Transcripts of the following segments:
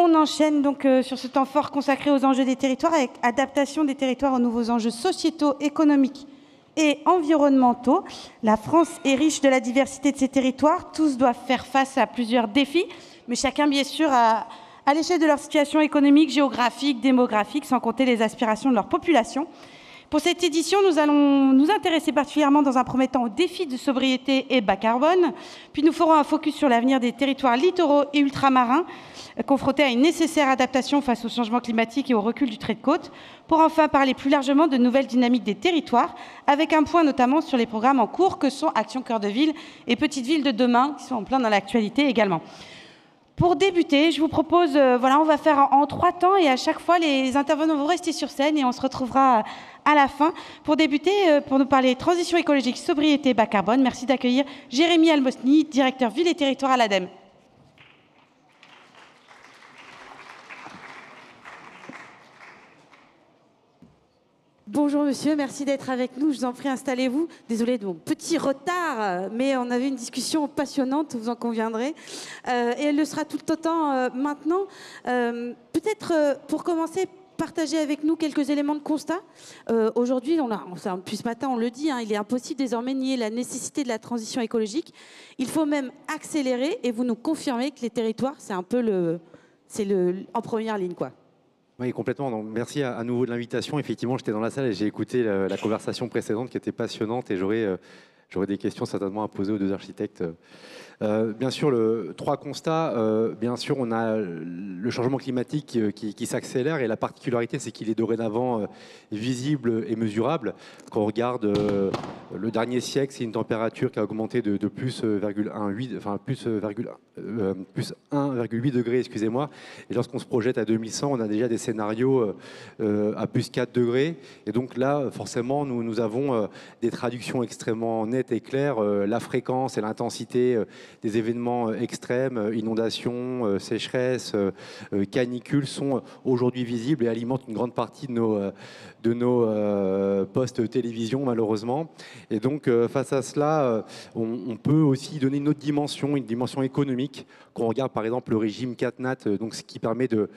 On enchaîne donc sur ce temps fort consacré aux enjeux des territoires avec adaptation des territoires aux nouveaux enjeux sociétaux, économiques et environnementaux. La France est riche de la diversité de ses territoires. Tous doivent faire face à plusieurs défis, mais chacun, bien sûr, à l'échelle de leur situation économique, géographique, démographique, sans compter les aspirations de leur population. Pour cette édition, nous allons nous intéresser particulièrement dans un premier temps aux défis de sobriété et bas carbone, puis nous ferons un focus sur l'avenir des territoires littoraux et ultramarins, confrontés à une nécessaire adaptation face au changement climatique et au recul du trait de côte, pour enfin parler plus largement de nouvelles dynamiques des territoires, avec un point notamment sur les programmes en cours que sont Action Cœur de Ville et Petites Villes de demain, qui sont en plein dans l'actualité également. Pour débuter, je vous propose, on va faire en 3 temps et à chaque fois, les intervenants vont rester sur scène et on se retrouvera à la fin. Pour débuter, pour nous parler transition écologique, sobriété, bas carbone, merci d'accueillir Jérémy Almosny, directeur Ville et Territoire à l'ADEME. Bonjour monsieur, merci d'être avec nous. Je vous en prie, installez-vous. Désolée de mon petit retard, mais on avait une discussion passionnante, vous en conviendrez. Et elle le sera tout autant maintenant. Peut-être pour commencer, partager avec nous quelques éléments de constat. Aujourd'hui, depuis ce matin, on le dit, il est impossible désormais de nier la nécessité de la transition écologique. Il faut même accélérer et vous nous confirmez que les territoires, c'est un peu en première ligne, quoi. Oui, complètement. Donc, merci à nouveau de l'invitation. Effectivement, j'étais dans la salle et j'ai écouté la conversation précédente qui était passionnante et j'aurais des questions certainement à poser aux 2 architectes. Bien sûr, 3 constats. Bien sûr, on a le changement climatique qui s'accélère et la particularité, c'est qu'il est dorénavant visible et mesurable. Quand on regarde le dernier siècle, c'est une température qui a augmenté de plus 1,8 degrés, excusez-moi. Et lorsqu'on se projette à 2100, on a déjà des scénarios à plus 4 degrés. Et donc là, forcément, nous avons des traductions extrêmement nettes et claires. La fréquence et l'intensité des événements extrêmes, inondations, sécheresses, canicules sont aujourd'hui visibles et alimentent une grande partie de nos postes télévision, malheureusement. Et donc, face à cela, on peut aussi donner une autre dimension, une dimension économique. Quand on regarde, par exemple, le régime CatNat, donc ce qui permet de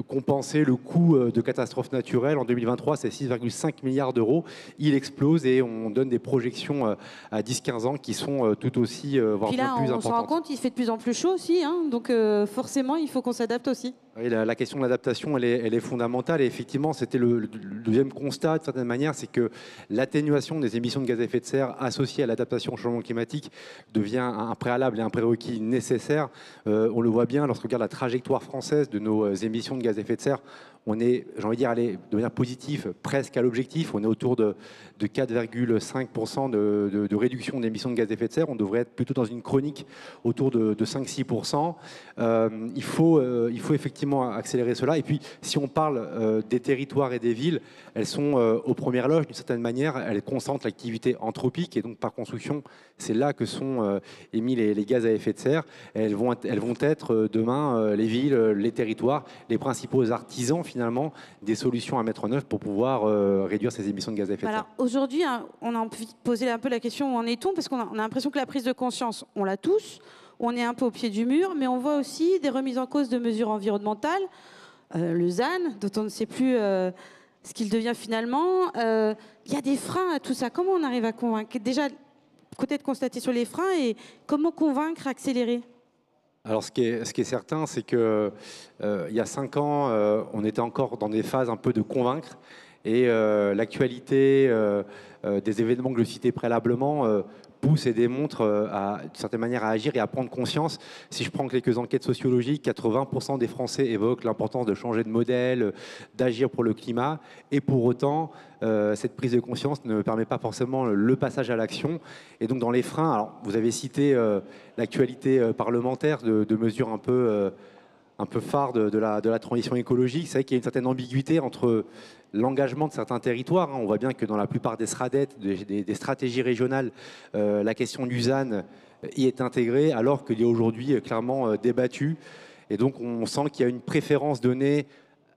compenser le coût de catastrophes naturelles. En 2023, c'est 6,5 milliards d'euros. Il explose et on donne des projections à 10-15 ans qui sont tout aussi, voire Puis là, plus importantes. On se rend compte qu'il fait de plus en plus chaud aussi, donc forcément, il faut qu'on s'adapte aussi. Oui, la question de l'adaptation, elle est fondamentale. Et effectivement, c'était le deuxième constat, de certaine manière, c'est que l'atténuation des émissions de gaz à effet de serre associée à l'adaptation au changement climatique devient un préalable et un prérequis nécessaire. On le voit bien lorsqu'on regarde la trajectoire française de nos émissions de gaz à effet de serre. On est, j'ai envie de dire, allé de manière positive, presque à l'objectif. On est autour de 4,5% de réduction d'émissions de gaz à effet de serre. On devrait être plutôt dans une chronique autour de 5-6%. Il faut effectivement accélérer cela. Et puis, si on parle des territoires et des villes, elles sont aux premières loges, d'une certaine manière. Elles concentrent l'activité anthropique. Et donc, par construction, c'est là que sont émis les gaz à effet de serre. Elles vont être demain, les villes, les territoires, les principaux artisans, finalement, des solutions à mettre en œuvre pour pouvoir réduire ces émissions de gaz à effet de serre. Alors aujourd'hui, on a envie de poser un peu la question où en est-on, parce qu'on a l'impression que la prise de conscience, on l'a tous, on est un peu au pied du mur, mais on voit aussi des remises en cause de mesures environnementales, le ZAN, dont on ne sait plus ce qu'il devient finalement. Il y a des freins à tout ça. Comment on arrive à convaincre? Déjà, peut-être constater sur les freins et comment convaincre, accélérer? Alors, ce qui est certain, c'est qu'il y a 5 ans, on était encore dans des phases un peu de convaincre. Et l'actualité des événements que je citais préalablement pousse et démontre d'une certaine manière à agir et à prendre conscience. Si je prends quelques enquêtes sociologiques, 80% des Français évoquent l'importance de changer de modèle, d'agir pour le climat. Et pour autant, cette prise de conscience ne permet pas forcément le passage à l'action. Et donc dans les freins, alors, vous avez cité l'actualité parlementaire de mesures un peu phare de la transition écologique. C'est vrai qu'il y a une certaine ambiguïté entre l'engagement de certains territoires. On voit bien que dans la plupart des SRADET, des stratégies régionales, la question du ZAN y est intégrée, alors qu'il est aujourd'hui clairement débattu. Et donc on sent qu'il y a une préférence donnée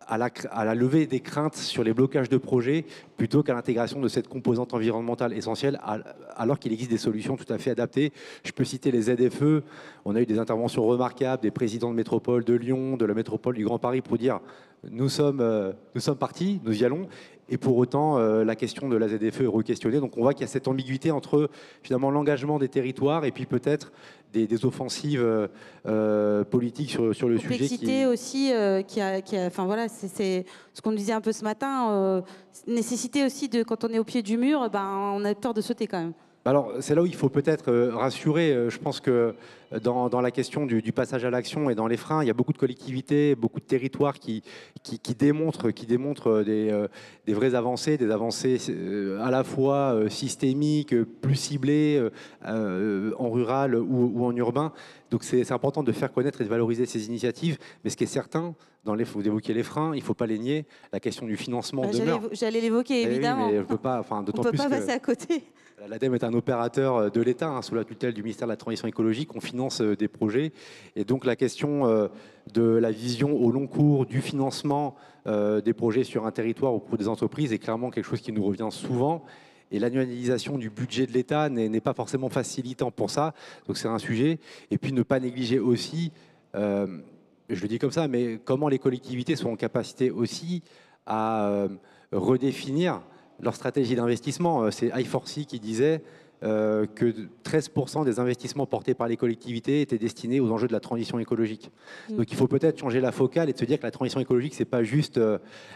à la levée des craintes sur les blocages de projets plutôt qu'à l'intégration de cette composante environnementale essentielle, alors qu'il existe des solutions tout à fait adaptées. Je peux citer les ZFE. On a eu des interventions remarquables des présidents de métropole de Lyon, de la métropole du Grand Paris pour dire nous sommes partis, nous y allons. Et pour autant, la question de la ZFE est re-questionnée. Donc on voit qu'il y a cette ambiguïté entre finalement l'engagement des territoires et puis peut-être des offensives politiques sur le sujet. Complexité aussi, enfin voilà, c'est ce qu'on disait un peu ce matin, nécessité aussi de, quand on est au pied du mur, ben, on a peur de sauter quand même. Alors, c'est là où il faut peut-être rassurer. Je pense que dans la question du passage à l'action et dans les freins, il y a beaucoup de collectivités, beaucoup de territoires qui démontrent des vraies avancées, des avancées à la fois systémiques, plus ciblées en rural ou en urbain. Donc, c'est important de faire connaître et de valoriser ces initiatives. Mais ce qui est certain, vous évoquiez les freins, il ne faut pas les nier. La question du financement demeure. J'allais l'évoquer, évidemment. Oui, mais je peux pas, on ne peut pas passer à côté. L'ADEME est un opérateur de l'État, sous la tutelle du ministère de la Transition écologique. On finance des projets. Et donc la question de la vision au long cours du financement des projets sur un territoire ou pour des entreprises est clairement quelque chose qui nous revient souvent. Et l'annualisation du budget de l'État n'est pas forcément facilitant pour ça. Donc c'est un sujet. Et puis ne pas négliger aussi, je le dis comme ça, mais comment les collectivités sont en capacité aussi à redéfinir leur stratégie d'investissement. C'est I4C qui disait que 13% des investissements portés par les collectivités étaient destinés aux enjeux de la transition écologique. Donc il faut peut-être changer la focale et de se dire que la transition écologique, c'est pas juste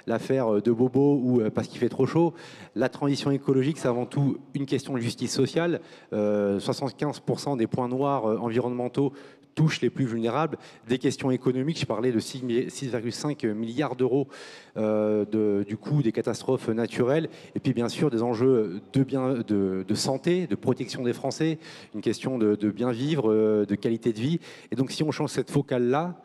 l'affaire de bobo ou parce qu'il fait trop chaud. La transition écologique, c'est avant tout une question de justice sociale. 75% des points noirs environnementaux touchent les plus vulnérables. Des questions économiques, je parlais de 6,5 milliards d'euros du coût des catastrophes naturelles. Et puis bien sûr des enjeux de santé, de protection des Français, une question de bien vivre, de qualité de vie. Et donc si on change cette focale-là,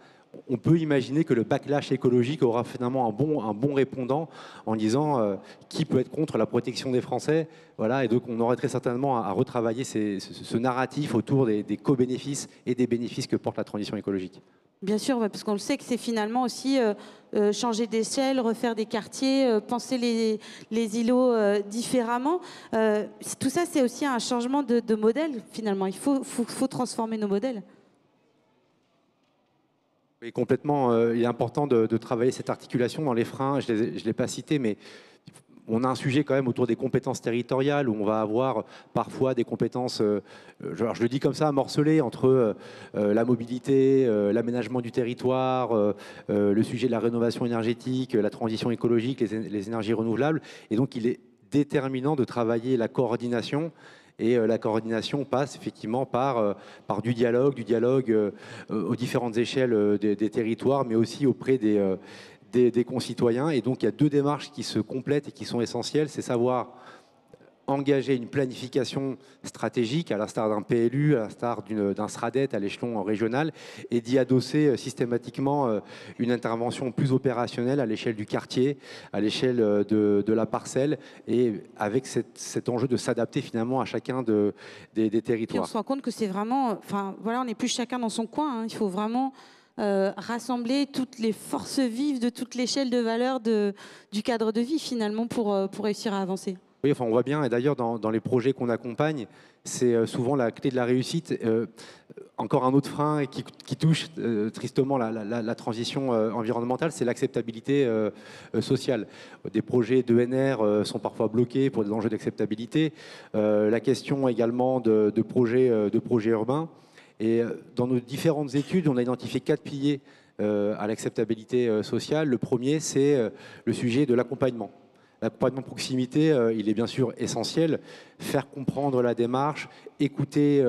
on peut imaginer que le backlash écologique aura finalement un bon répondant en disant qui peut être contre la protection des Français. Voilà, et donc on aurait très certainement à retravailler ce narratif autour des co-bénéfices et des bénéfices que porte la transition écologique. Bien sûr, parce qu'on le sait que c'est finalement aussi changer d'échelle, refaire des quartiers, penser les îlots différemment. Tout ça, c'est aussi un changement de modèle finalement. Il faut transformer nos modèles. Oui, complètement. Il est important de travailler cette articulation dans les freins. Je ne l'ai pas cité, mais on a un sujet quand même autour des compétences territoriales où on va avoir parfois des compétences, je le dis comme ça, morcelées entre la mobilité, l'aménagement du territoire, le sujet de la rénovation énergétique, la transition écologique, les énergies renouvelables. Et donc, il est déterminant de travailler la coordination. Et la coordination passe effectivement par du dialogue aux différentes échelles des territoires, mais aussi auprès des concitoyens. Et donc il y a deux démarches qui se complètent et qui sont essentielles, c'est savoir engager une planification stratégique à l'instar d'un PLU, à l'instar d'un SRADET à l'échelon régional, et d'y adosser systématiquement une intervention plus opérationnelle à l'échelle du quartier, à l'échelle de la parcelle, et avec cet enjeu de s'adapter finalement à chacun des territoires. Et on se rend compte que c'est vraiment, enfin voilà, on n'est plus chacun dans son coin, il faut vraiment rassembler toutes les forces vives de toute l'échelle de valeur du cadre de vie finalement pour réussir à avancer. Oui, enfin, on voit bien, et d'ailleurs dans les projets qu'on accompagne, c'est souvent la clé de la réussite. Encore un autre frein qui touche tristement la transition environnementale, c'est l'acceptabilité sociale. Des projets d'ENR sont parfois bloqués pour des enjeux d'acceptabilité. La question également de projets urbains. Et dans nos différentes études, on a identifié 4 piliers à l'acceptabilité sociale. Le premier, c'est le sujet de l'accompagnement. L'accompagnement de proximité, il est bien sûr essentiel. Faire comprendre la démarche, écouter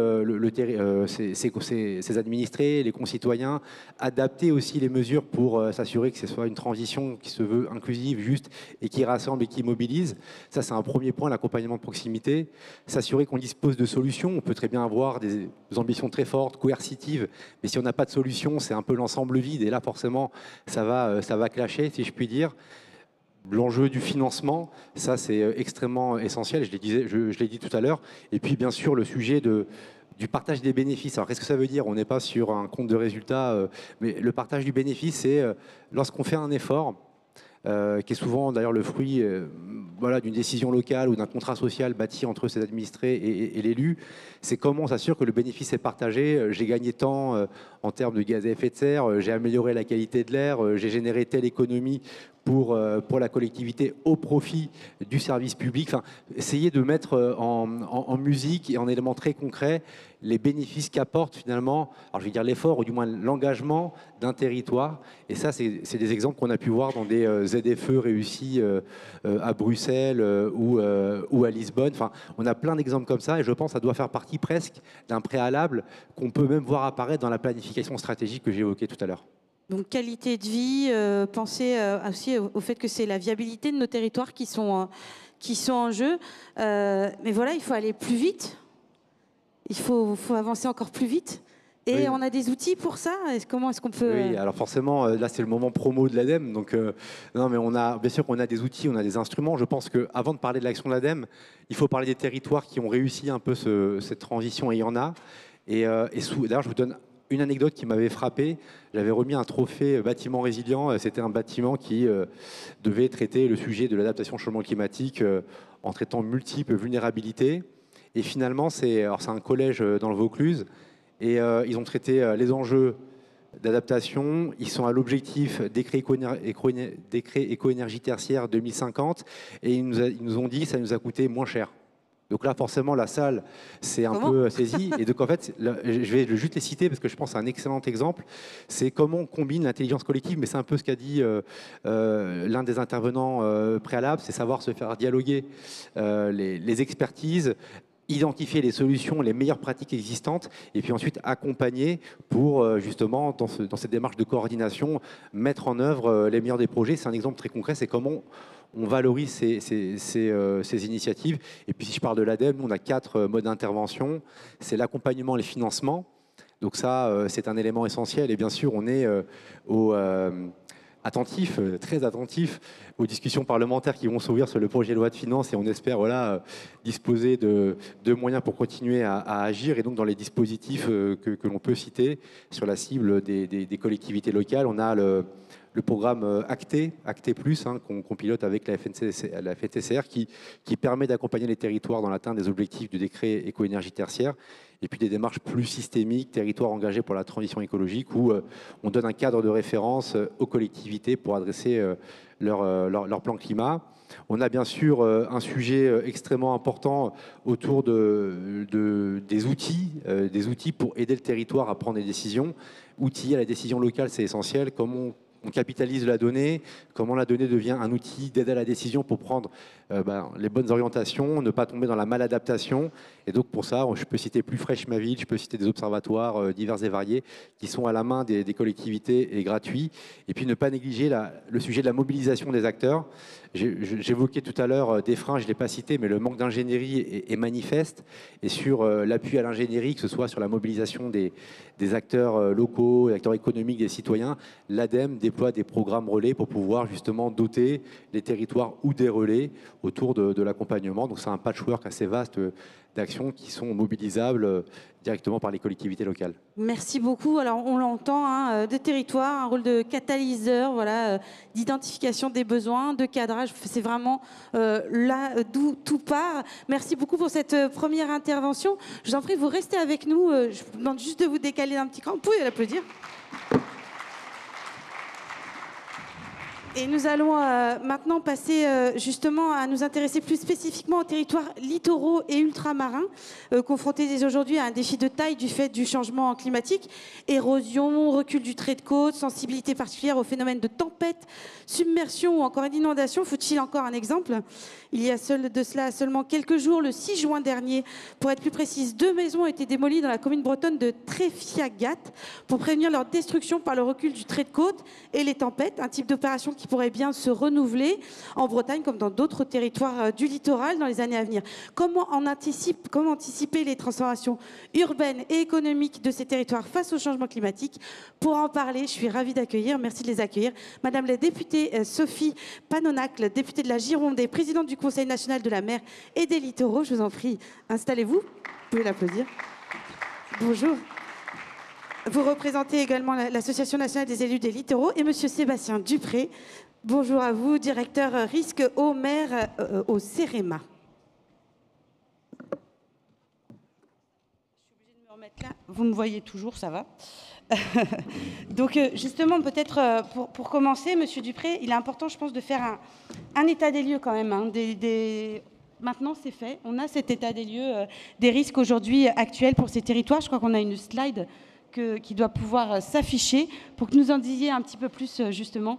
ses administrés, les concitoyens, adapter aussi les mesures pour s'assurer que ce soit une transition qui se veut inclusive, juste et qui rassemble et qui mobilise. Ça, c'est un premier point, l'accompagnement de proximité. S'assurer qu'on dispose de solutions. On peut très bien avoir des ambitions très fortes, coercitives, mais si on n'a pas de solution, c'est un peu l'ensemble vide. Et là, forcément, ça va clasher, si je puis dire. L'enjeu du financement, ça c'est extrêmement essentiel, je l'ai dit tout à l'heure. Et puis bien sûr le sujet du partage des bénéfices. Alors qu'est-ce que ça veut dire? On n'est pas sur un compte de résultats, mais le partage du bénéfice, c'est lorsqu'on fait un effort, qui est souvent d'ailleurs le fruit voilà, d'une décision locale ou d'un contrat social bâti entre ses administrés et l'élu. C'est comment on s'assure que le bénéfice est partagé. J'ai gagné tant en termes de gaz à effet de serre, j'ai amélioré la qualité de l'air, j'ai généré telle économie pour la collectivité au profit du service public. Enfin, essayer de mettre en musique et en éléments très concrets les bénéfices qu'apporte finalement, alors je vais dire l'effort ou du moins l'engagement d'un territoire. Et ça, c'est des exemples qu'on a pu voir dans des ZFE réussis à Bruxelles ou à Lisbonne. Enfin, on a plein d'exemples comme ça et je pense que ça doit faire partie presque d'un préalable qu'on peut même voir apparaître dans la planification stratégique que j'ai évoquée tout à l'heure. Donc qualité de vie, penser aussi au fait que c'est la viabilité de nos territoires qui sont en jeu. Mais voilà, il faut aller plus vite. Il faut avancer encore plus vite. Et oui, on a des outils pour ça. Comment est-ce qu'on peut... Oui, alors forcément, là c'est le moment promo de l'ADEME. Donc non, mais bien sûr qu'on a des outils, on a des instruments. Je pense qu'avant de parler de l'action de l'ADEME, il faut parler des territoires qui ont réussi un peu cette transition. Et il y en a. Et d'ailleurs, je vous donne une anecdote qui m'avait frappé. J'avais remis un trophée bâtiment résilient. C'était un bâtiment qui devait traiter le sujet de l'adaptation au changement climatique en traitant multiples vulnérabilités. Et finalement, c'est un collège dans le Vaucluse. Et ils ont traité les enjeux d'adaptation. Ils sont à l'objectif décret éco-énergie tertiaire 2050. Et ils nous ont dit que ça nous a coûté moins cher. Donc là, forcément, la salle s'est un peu saisie. Et donc, en fait, je vais juste les citer parce que je pense que c'est un excellent exemple. C'est comment on combine l'intelligence collective, mais c'est un peu ce qu'a dit l'un des intervenants préalables, c'est savoir se faire dialoguer les expertises, identifier les solutions, les meilleures pratiques existantes, et puis ensuite accompagner pour justement, dans cette démarche de coordination, mettre en œuvre les meilleurs des projets. C'est un exemple très concret, c'est comment on valorise ces initiatives. Et puis si je parle de l'ADEME, on a 4 modes d'intervention. C'est l'accompagnement et le financement. Donc ça, c'est un élément essentiel. Et bien sûr, on est attentif, très attentif aux discussions parlementaires qui vont s'ouvrir sur le projet de loi de finances et on espère voilà, disposer de moyens pour continuer à agir. Et donc dans les dispositifs que l'on peut citer sur la cible des collectivités locales, on a le programme Acté Plus qu'on pilote avec la FNTCR qui permet d'accompagner les territoires dans l'atteinte des objectifs du décret éco-énergie tertiaire. Et puis des démarches plus systémiques, territoires engagés pour la transition écologique, où on donne un cadre de référence aux collectivités pour adresser leur plan climat. On a bien sûr un sujet extrêmement important autour des outils pour aider le territoire à prendre des décisions. Outiller à la décision locale, c'est essentiel. Comment on capitalise la donnée, comment la donnée devient un outil d'aide à la décision pour prendre les bonnes orientations, ne pas tomber dans la maladaptation. Et donc pour ça, je peux citer Plus Fraîche Ma Ville, je peux citer des observatoires divers et variés qui sont à la main des collectivités et gratuits. Et puis ne pas négliger le sujet de la mobilisation des acteurs. J'évoquais tout à l'heure des freins, je ne l'ai pas cité, mais le manque d'ingénierie est manifeste. Et sur l'appui à l'ingénierie, que ce soit sur la mobilisation des acteurs locaux, des acteurs économiques, des citoyens, l'ADEME déploie des programmes relais pour pouvoir justement doter les territoires ou des relais autour de l'accompagnement. Donc c'est un patchwork assez vaste d'actions qui sont mobilisables directement par les collectivités locales. Merci beaucoup. Alors on l'entend, des territoires, un rôle de catalyseur, voilà, d'identification des besoins, de cadrage. C'est vraiment là d'où tout part. Merci beaucoup pour cette première intervention. Je vous en prie, vous restez avec nous. Je vous demande juste de vous décaler d'un petit cran. Vous pouvez l'applaudir. Et nous allons maintenant passer justement à nous intéresser plus spécifiquement aux territoires littoraux et ultramarins, confrontés dès aujourd'hui à un défi de taille du fait du changement climatique, érosion, recul du trait de côte, sensibilité particulière aux phénomènes de tempête, submersion ou encore d'inondation. Faut-il encore un exemple ? Il y a de cela seulement quelques jours, le 6 juin dernier, pour être plus précise, 2 maisons ont été démolies dans la commune bretonne de Tréfiagat pour prévenir leur destruction par le recul du trait de côte et les tempêtes, un type d'opération qui pourrait bien se renouveler en Bretagne comme dans d'autres territoires du littoral dans les années à venir. Comment anticiper les transformations urbaines et économiques de ces territoires face au changement climatique? Pour en parler, je suis ravie d'accueillir, merci de les accueillir, Madame la députée Sophie Panonacle, députée de la Gironde et présidente du Conseil national de la mer et des littoraux. Je vous en prie, installez-vous. Vous pouvez l'applaudir. Bonjour. Vous représentez également l'Association nationale des élus des littoraux et Monsieur Sébastien Dupré. Bonjour à vous, directeur risque au maire au CEREMA. Vous me voyez toujours, ça va. Donc justement, peut-être pour commencer, Monsieur Dupré, il est important, je pense, de faire un état des lieux quand même. Hein, Maintenant, c'est fait. On a cet état des lieux des risques aujourd'hui actuels pour ces territoires. Je crois qu'on a une slide qui doit pouvoir s'afficher pour que nous en disiez un petit peu plus justement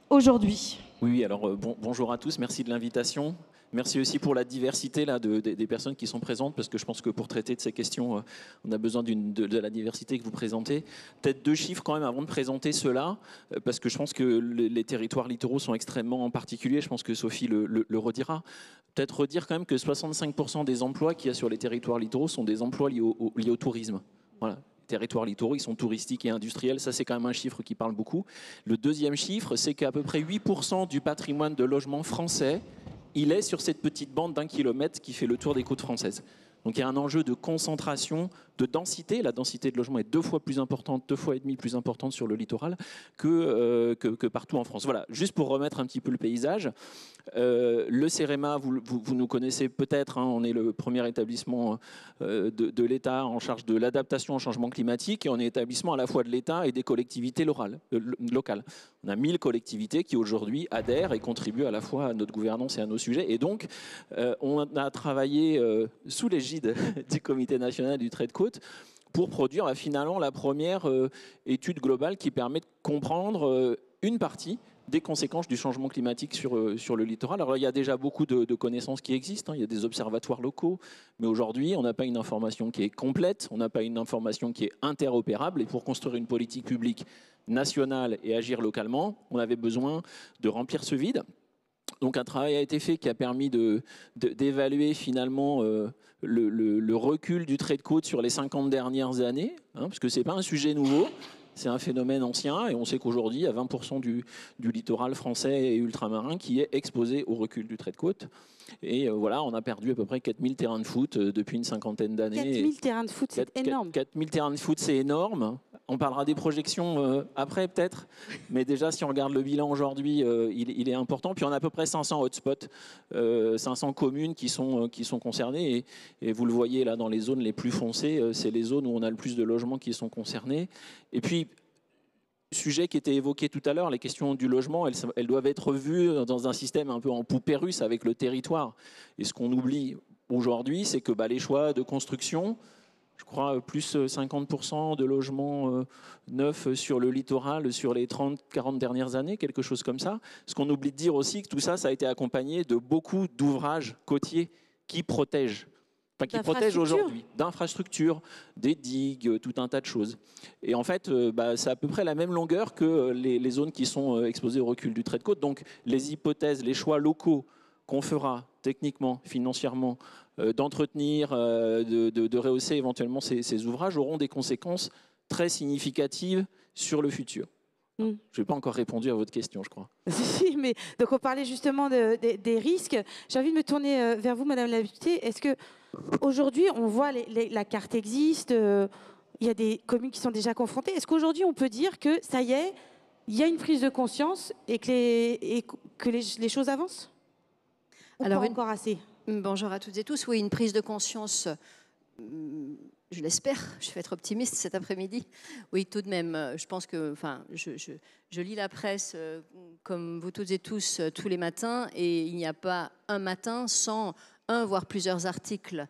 aujourd'hui. Oui, alors bonjour à tous, merci de l'invitation. Merci aussi pour la diversité là, des personnes qui sont présentes, parce que je pense que pour traiter de ces questions, on a besoin de la diversité que vous présentez. Peut-être 2 chiffres quand même avant de présenter cela, parce que je pense que les territoires littoraux sont extrêmement particuliers, je pense que Sophie le redira. Peut-être redire quand même que 65% des emplois qu'il y a sur les territoires littoraux sont des emplois liés au tourisme. Voilà. Territoires littoraux, ils sont touristiques et industriels. Ça, c'est quand même un chiffre qui parle beaucoup. Le deuxième chiffre, c'est qu'à peu près 8% du patrimoine de logement français, il est sur cette petite bande d'1 kilomètre qui fait le tour des côtes françaises. Donc il y a un enjeu de concentration, de densité. La densité de logement est 2 fois plus importante, 2 fois et demi plus importante sur le littoral que partout en France. Voilà, juste pour remettre un petit peu le paysage. Le CEREMA, vous nous connaissez peut-être, hein, on est le premier établissement de l'État en charge de l'adaptation au changement climatique, et on est établissement à la fois de l'État et des collectivités locales. On a 1000 collectivités qui aujourd'hui adhèrent et contribuent à la fois à notre gouvernance et à nos sujets. Et donc, on a travaillé sous l'égide du Comité national du trait de côte pour produire finalement la première étude globale qui permet de comprendre une partie des conséquences du changement climatique sur le littoral. Alors il y a déjà beaucoup de connaissances qui existent, hein. Il y a des observatoires locaux, mais aujourd'hui on n'a pas une information qui est complète, on n'a pas une information qui est interopérable, et pour construire une politique publique nationale et agir localement, on avait besoin de remplir ce vide. Donc un travail a été fait qui a permis d'évaluer finalement le recul du trait de côte sur les 50 dernières années, hein, parce que ce n'est pas un sujet nouveau. C'est un phénomène ancien, et on sait qu'aujourd'hui, il y a 20% du littoral français et ultramarin qui est exposé au recul du trait de côte. Et voilà, on a perdu à peu près 4000 terrains de foot depuis une cinquantaine d'années. 4000 terrains de foot, c'est énorme. 4000 terrains de foot, c'est énorme. On parlera des projections après peut-être, mais déjà si on regarde le bilan aujourd'hui, il est important. Puis on a à peu près 500 hotspots, 500 communes qui sont concernées, et vous le voyez là dans les zones les plus foncées, c'est les zones où on a le plus de logements qui sont concernés. Et puis, sujet qui était évoqué tout à l'heure, les questions du logement, elles doivent être vues dans un système un peu en poupée russe avec le territoire. Et ce qu'on oublie aujourd'hui, c'est que les choix de construction, je crois plus 50% de logements neufs sur le littoral sur les 30-40 dernières années, quelque chose comme ça. Ce qu'on oublie de dire aussi, que tout ça, ça a été accompagné de beaucoup d'ouvrages côtiers qui protègent. Enfin, qui protègent aujourd'hui, d'infrastructures, des digues, tout un tas de choses. Et en fait, c'est à peu près la même longueur que les zones qui sont exposées au recul du trait de côte. Donc les hypothèses, les choix locaux qu'on fera techniquement, financièrement, d'entretenir, de rehausser éventuellement ces ouvrages auront des conséquences très significatives sur le futur. Je n'ai pas encore répondu à votre question, je crois. Si, mais donc on parlait justement des risques. J'ai envie de me tourner vers vous, Madame la députée. Est-ce que aujourd'hui, on voit la carte existe, il y a des communes qui sont déjà confrontées. Est-ce qu'aujourd'hui, on peut dire que ça y est, il y a une prise de conscience et que les choses avancent? Alors, pas encore assez. Bonjour à toutes et tous. Oui, une prise de conscience, je l'espère, je vais être optimiste cet après-midi. Oui, tout de même, je pense que, je lis la presse comme vous toutes et tous tous les matins, et il n'y a pas un matin sans un, voire plusieurs articles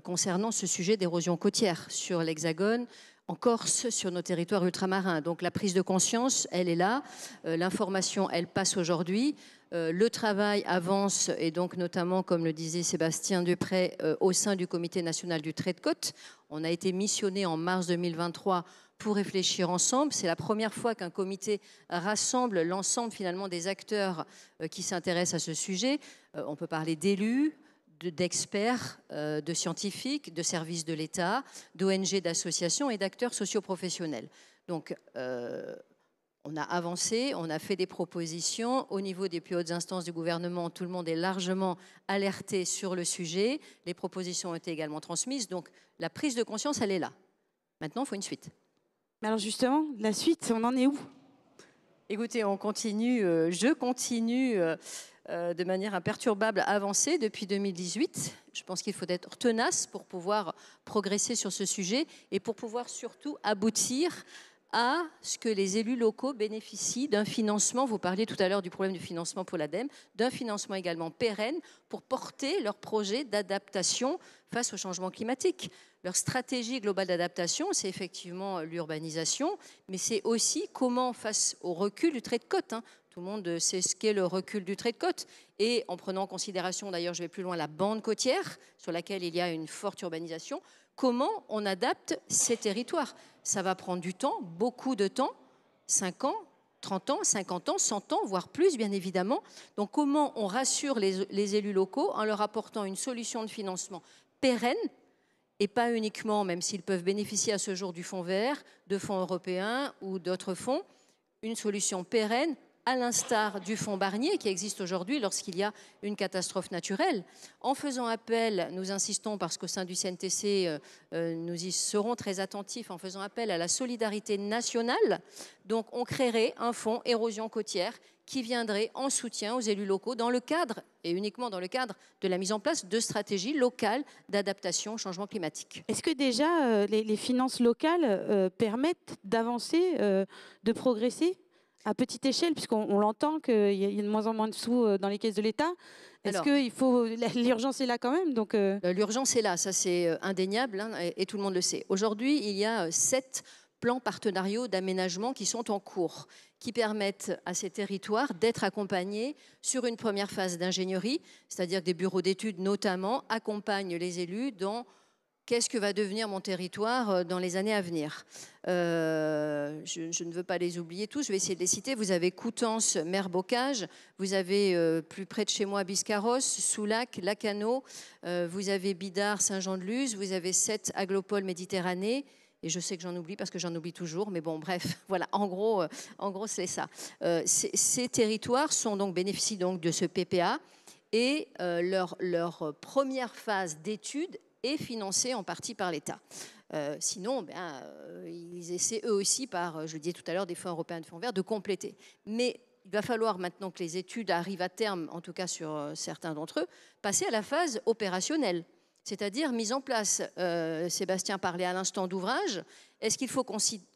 concernant ce sujet d'érosion côtière sur l'Hexagone, en Corse, sur nos territoires ultramarins. Donc la prise de conscience, elle est là. L'information, elle passe aujourd'hui. Le travail avance, et donc notamment, comme le disait Sébastien Dupré, au sein du Comité national du trait de côte. On a été missionné en mars 2023 pour réfléchir ensemble. C'est la première fois qu'un comité rassemble l'ensemble finalement des acteurs qui s'intéressent à ce sujet. On peut parler d'élus, d'experts, de scientifiques, de services de l'État, d'ONG, d'associations et d'acteurs socioprofessionnels. Donc, on a avancé, on a fait des propositions. Au niveau des plus hautes instances du gouvernement, tout le monde est largement alerté sur le sujet. Les propositions ont été également transmises. Donc, la prise de conscience, elle est là. Maintenant, il faut une suite. Mais alors justement, la suite, on en est où? Écoutez, on continue, je continue de manière imperturbable à avancer depuis 2018. Je pense qu'il faut être tenace pour pouvoir progresser sur ce sujet et pour pouvoir surtout aboutir à ce que les élus locaux bénéficient d'un financement, vous parliez tout à l'heure du problème du financement pour l'ADEME, d'un financement également pérenne pour porter leurs projets d'adaptation face au changement climatique. Leur stratégie globale d'adaptation, c'est effectivement l'urbanisation, mais c'est aussi comment, face au recul du trait de côte, tout le monde sait ce qu'est le recul du trait de côte, et en prenant en considération, d'ailleurs je vais plus loin, la bande côtière, sur laquelle il y a une forte urbanisation, comment on adapte ces territoires. Ça va prendre du temps, beaucoup de temps, 5 ans, 30 ans, 50 ans, 100 ans, voire plus, bien évidemment. Donc comment on rassure les élus locaux en leur apportant une solution de financement pérenne, et pas uniquement, même s'ils peuvent bénéficier à ce jour du fonds vert, de fonds européens ou d'autres fonds, une solution pérenne, à l'instar du fonds Barnier qui existe aujourd'hui lorsqu'il y a une catastrophe naturelle. En faisant appel, nous insistons parce qu'au sein du CNTC, nous y serons très attentifs, en faisant appel à la solidarité nationale, donc on créerait un fonds érosion côtière qui viendrait en soutien aux élus locaux dans le cadre, et uniquement dans le cadre, de la mise en place de stratégies locales d'adaptation au changement climatique. Est-ce que déjà les finances locales permettent d'avancer, de progresser à petite échelle, puisqu'on l'entend qu'il y a de moins en moins de sous dans les caisses de l'État? Est-ce qu'il faut... L'urgence est là quand même, donc L'urgence est là, ça c'est indéniable, et tout le monde le sait. Aujourd'hui, il y a 7 plans partenariaux d'aménagement qui sont en cours, qui permettent à ces territoires d'être accompagnés sur une première phase d'ingénierie, c'est-à-dire que des bureaux d'études notamment accompagnent les élus dans qu'est-ce que va devenir mon territoire dans les années à venir. Je ne veux pas les oublier tous, je vais essayer de les citer. Vous avez Coutances, Mer-Bocage, vous avez plus près de chez moi Biscarrosse, Soulac, Lacanau, vous avez Bidart, Saint-Jean-de-Luz, vous avez 7 Aglopole Méditerranée. Et je sais que j'en oublie parce que j'en oublie toujours, mais bon, bref, voilà, en gros c'est ça. Ces territoires bénéficient donc de ce PPA et leur première phase d'étude est financée en partie par l'État. Sinon, ils essaient eux aussi par, je le disais tout à l'heure, des fonds européens, de fonds verts, de compléter. Mais il va falloir maintenant que les études arrivent à terme, en tout cas sur certains d'entre eux, passer à la phase opérationnelle. C'est-à-dire mise en place. Sébastien parlait à l'instant d'ouvrages. Est-ce qu'il faut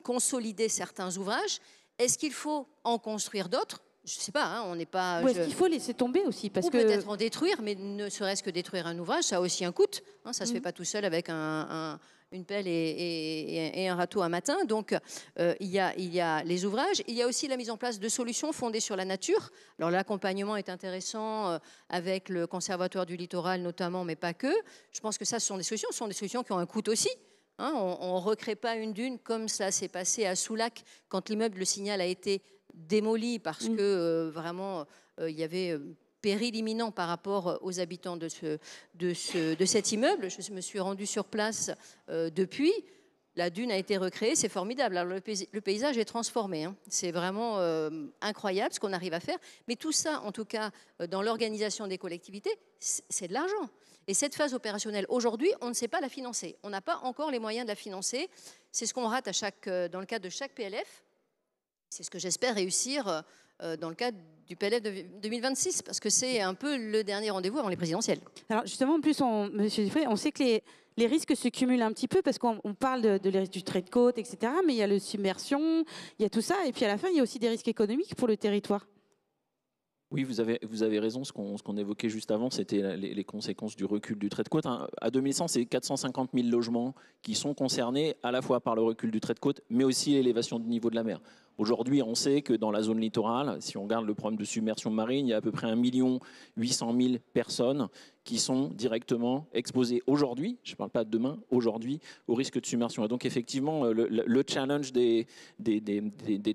consolider certains ouvrages? Est-ce qu'il faut en construire d'autres? Je ne sais pas, on n'est pas... Ou est-ce qu'il faut laisser tomber aussi parce que... peut-être en détruire, mais ne serait-ce que détruire un ouvrage, ça a aussi un coût. Ça ne se fait pas tout seul avec une pelle et un râteau un matin. Donc, il y a les ouvrages. Il y a aussi la mise en place de solutions fondées sur la nature. Alors, l'accompagnement est intéressant avec le Conservatoire du littoral notamment, mais pas que. Je pense que ça, ce sont des solutions qui ont un coût aussi. On ne recrée pas une dune comme ça s'est passé à Soulac quand l'immeuble Le Signal a été démoli parce que vraiment il y avait péril imminent par rapport aux habitants de cet immeuble. Je me suis rendue sur place depuis. La dune a été recréée, c'est formidable. Alors, le paysage est transformé. C'est vraiment incroyable ce qu'on arrive à faire. Mais tout ça, en tout cas, dans l'organisation des collectivités, c'est de l'argent. Et cette phase opérationnelle, aujourd'hui, on ne sait pas la financer. On n'a pas encore les moyens de la financer. C'est ce qu'on rate dans le cadre de chaque PLF. C'est ce que j'espère réussir dans le cadre du PLF de 2026, parce que c'est un peu le dernier rendez-vous avant les présidentielles. Alors justement, en plus, Monsieur Dufray, on sait que les risques se cumulent un petit peu, parce qu'on parle du trait de côte, etc., mais il y a la submersion, il y a tout ça, et puis à la fin, il y a aussi des risques économiques pour le territoire. Oui, vous avez raison. Ce qu'on évoquait juste avant, c'était les conséquences du recul du trait de côte. À 2100, c'est 450 000 logements qui sont concernés à la fois par le recul du trait de côte, mais aussi l'élévation du niveau de la mer. Aujourd'hui, on sait que dans la zone littorale, si on regarde le problème de submersion marine, il y a à peu près 1 800 000 personnes qui sont directement exposées aujourd'hui, je ne parle pas de demain, aujourd'hui, au risque de submersion. Et donc effectivement, le challenge des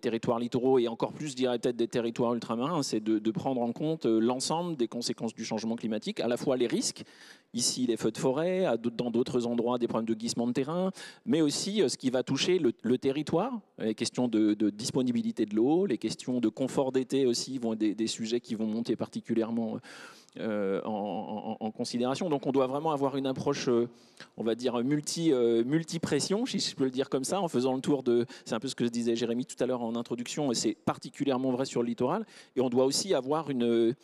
territoires littoraux, et encore plus, je dirais peut-être des territoires ultramarins, c'est de prendre en compte l'ensemble des conséquences du changement climatique, à la fois les risques, ici les feux de forêt, dans d'autres endroits des problèmes de glissement de terrain, mais aussi ce qui va toucher le territoire, les questions de disponibilité de l'eau, les questions de confort d'été aussi vont être des sujets qui vont monter particulièrement en considération. Donc on doit vraiment avoir une approche, on va dire, multi-pression, si je peux le dire comme ça, en faisant le tour de... C'est un peu ce que disait Jérémy tout à l'heure en introduction, et c'est particulièrement vrai sur le littoral. Et on doit aussi avoir une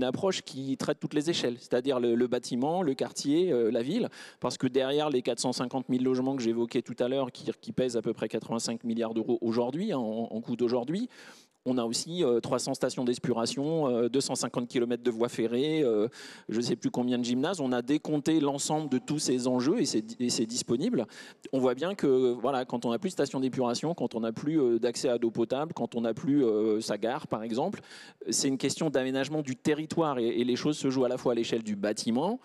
approche qui traite toutes les échelles, c'est-à-dire le bâtiment, le quartier, la ville, parce que derrière les 450 000 logements que j'évoquais tout à l'heure, qui pèsent à peu près 85 milliards d'euros aujourd'hui, en coût d'aujourd'hui, on a aussi 300 stations d'expuration, 250 km de voies ferrées, je ne sais plus combien de gymnases. On a décompté l'ensemble de tous ces enjeux et c'est disponible. On voit bien que voilà, quand on n'a plus de stations d'épuration, quand on n'a plus d'accès à l'eau potable, quand on n'a plus sa gare, par exemple, c'est une question d'aménagement du territoire et les choses se jouent à la fois à l'échelle du bâtiment,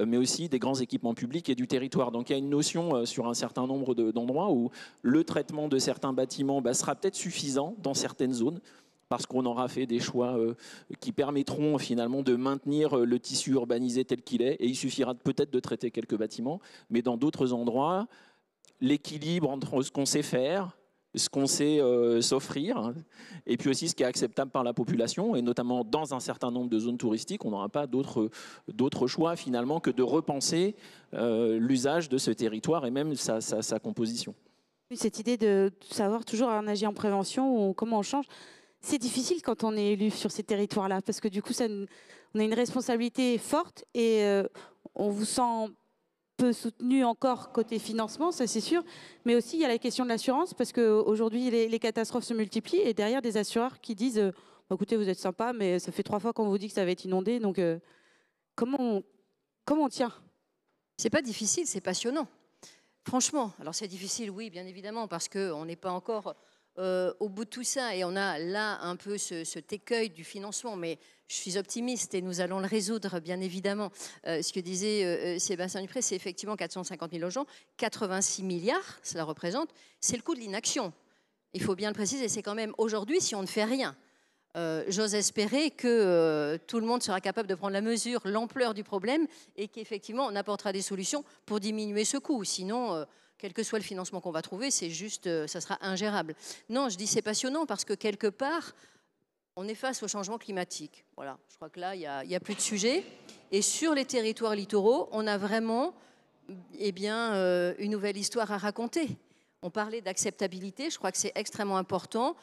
mais aussi des grands équipements publics et du territoire. Donc il y a une notion sur un certain nombre d'endroits où le traitement de certains bâtiments sera peut-être suffisant dans certaines zones, parce qu'on aura fait des choix qui permettront finalement de maintenir le tissu urbanisé tel qu'il est, et il suffira peut-être de traiter quelques bâtiments, mais dans d'autres endroits, l'équilibre entre ce qu'on sait faire, ce qu'on sait s'offrir, et puis aussi ce qui est acceptable par la population, et notamment dans un certain nombre de zones touristiques, on n'aura pas d'autre choix finalement que de repenser l'usage de ce territoire et même sa composition. Cette idée de savoir toujours on agit en prévention ou comment on change, c'est difficile quand on est élu sur ces territoires-là, parce que du coup, on a une responsabilité forte et on vous sent peu soutenu encore côté financement, ça c'est sûr, mais aussi il y a la question de l'assurance, parce qu'aujourd'hui les catastrophes se multiplient et derrière des assureurs qui disent écoutez, vous êtes sympa, mais ça fait 3 fois qu'on vous dit que ça va être inondé, donc comment on tient? C'est pas difficile, c'est passionnant. Franchement, alors c'est difficile, oui, bien évidemment, parce qu'on n'est pas encore au bout de tout ça et on a là un peu cet écueil du financement, mais je suis optimiste et nous allons le résoudre, bien évidemment. Ce que disait Sébastien Dupré, c'est effectivement 450 000 logements, 86 milliards, cela représente, c'est le coût de l'inaction. Il faut bien le préciser, c'est quand même aujourd'hui si on ne fait rien. J'ose espérer que tout le monde sera capable de prendre la mesure, l'ampleur du problème et qu'effectivement on apportera des solutions pour diminuer ce coût. Sinon, quel que soit le financement qu'on va trouver, c'est juste, ça sera ingérable. Non, je dis c'est passionnant parce que quelque part, on est face au changement climatique. Voilà, je crois que là, il y a plus de sujet. Et sur les territoires littoraux, on a vraiment une nouvelle histoire à raconter. On parlait d'acceptabilité, je crois que c'est extrêmement important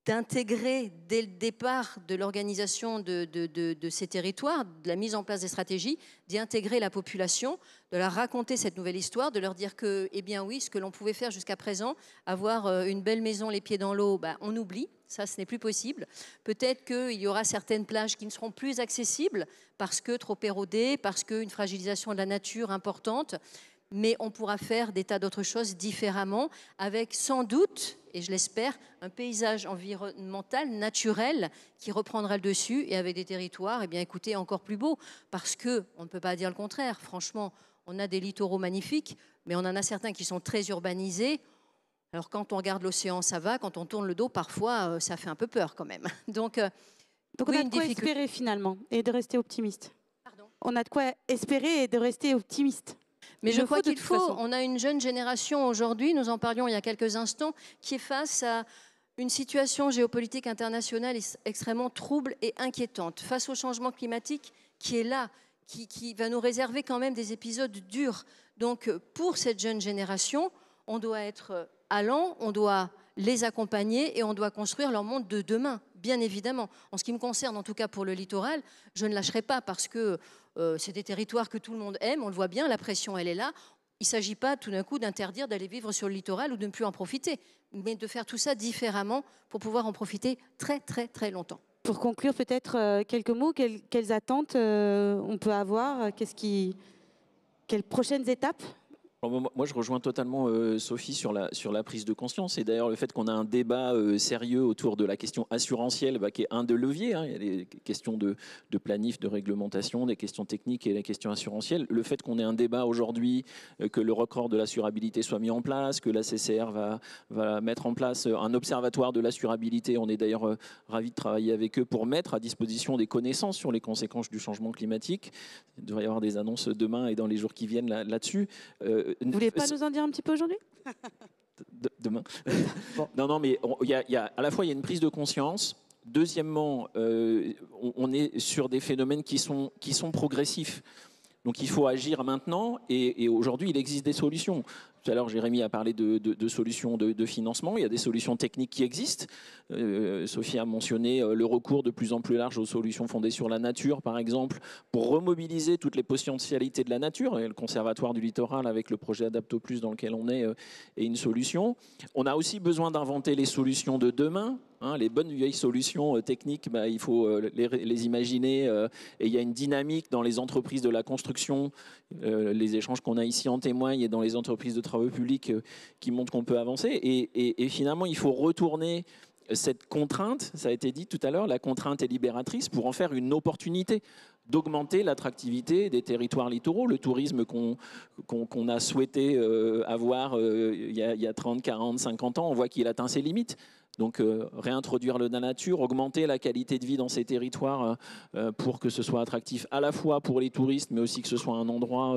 d'intégrer dès le départ de l'organisation de ces territoires, de la mise en place des stratégies, d'y intégrer la population, de leur raconter cette nouvelle histoire, de leur dire que, eh bien oui, ce que l'on pouvait faire jusqu'à présent, avoir une belle maison les pieds dans l'eau, on oublie, ça ce n'est plus possible. Peut-être qu'il y aura certaines plages qui ne seront plus accessibles parce que trop érodées, parce qu'une fragilisation de la nature importante, mais on pourra faire des tas d'autres choses différemment, avec sans doute, et je l'espère, un paysage environnemental, naturel, qui reprendra le dessus, et avec des territoires, écoutez, encore plus beaux, parce qu'on ne peut pas dire le contraire. Franchement, on a des littoraux magnifiques, mais on en a certains qui sont très urbanisés. Alors quand on regarde l'océan, ça va, quand on tourne le dos, parfois, ça fait un peu peur quand même. Donc on a de quoi espérer finalement, et de rester optimiste. Pardon ? On a de quoi espérer et de rester optimiste. Mais je crois qu'il faut, on a une jeune génération aujourd'hui, nous en parlions il y a quelques instants, qui est face à une situation géopolitique internationale extrêmement trouble et inquiétante, face au changement climatique qui est là, qui va nous réserver quand même des épisodes durs. Donc pour cette jeune génération, on doit être allant, on doit les accompagner et on doit construire leur monde de demain, bien évidemment. En ce qui me concerne, en tout cas pour le littoral, je ne lâcherai pas parce que c'est des territoires que tout le monde aime, on le voit bien, la pression elle est là. Il ne s'agit pas tout d'un coup d'interdire d'aller vivre sur le littoral ou de ne plus en profiter, mais de faire tout ça différemment pour pouvoir en profiter très très très longtemps. Pour conclure, peut-être quelques mots, quelles attentes on peut avoir, quelles prochaines étapes ? Moi, je rejoins totalement Sophie sur la prise de conscience. Et d'ailleurs, le fait qu'on a un débat sérieux autour de la question assurantielle, qui est un des leviers. Il y a des questions de planif, de réglementation, des questions techniques et les questions assurantielles. Le fait qu'on ait un débat aujourd'hui, que le record de l'assurabilité soit mis en place, que la CCR va mettre en place un observatoire de l'assurabilité. On est d'ailleurs ravis de travailler avec eux pour mettre à disposition des connaissances sur les conséquences du changement climatique. Il devrait y avoir des annonces demain et dans les jours qui viennent là-dessus. Vous voulez pas nous en dire un petit peu aujourd'hui ? Demain. Bon. Non, mais à la fois, il y a une prise de conscience Deuxièmement, on est sur des phénomènes qui sont progressifs. Donc il faut agir maintenant et aujourd'hui il existe des solutions. Tout à l'heure Jérémy a parlé de solutions de financement, il y a des solutions techniques qui existent. Sophie a mentionné le recours de plus en plus large aux solutions fondées sur la nature par exemple, pour remobiliser toutes les potentialités de la nature. Et le Conservatoire du littoral avec le projet Adapto Plus dans lequel on est une solution. On a aussi besoin d'inventer les solutions de demain. Les bonnes vieilles solutions techniques, il faut les imaginer et il y a une dynamique dans les entreprises de la construction. Les échanges qu'on a ici en témoignent et dans les entreprises de travaux publics qui montrent qu'on peut avancer. Et finalement, il faut retourner cette contrainte, ça a été dit tout à l'heure, la contrainte est libératrice pour en faire une opportunité d'augmenter l'attractivité des territoires littoraux, le tourisme qu'on a souhaité avoir il y a 30, 40, 50 ans, on voit qu'il atteint ses limites. Donc réintroduire la nature, augmenter la qualité de vie dans ces territoires pour que ce soit attractif à la fois pour les touristes, mais aussi que ce soit un endroit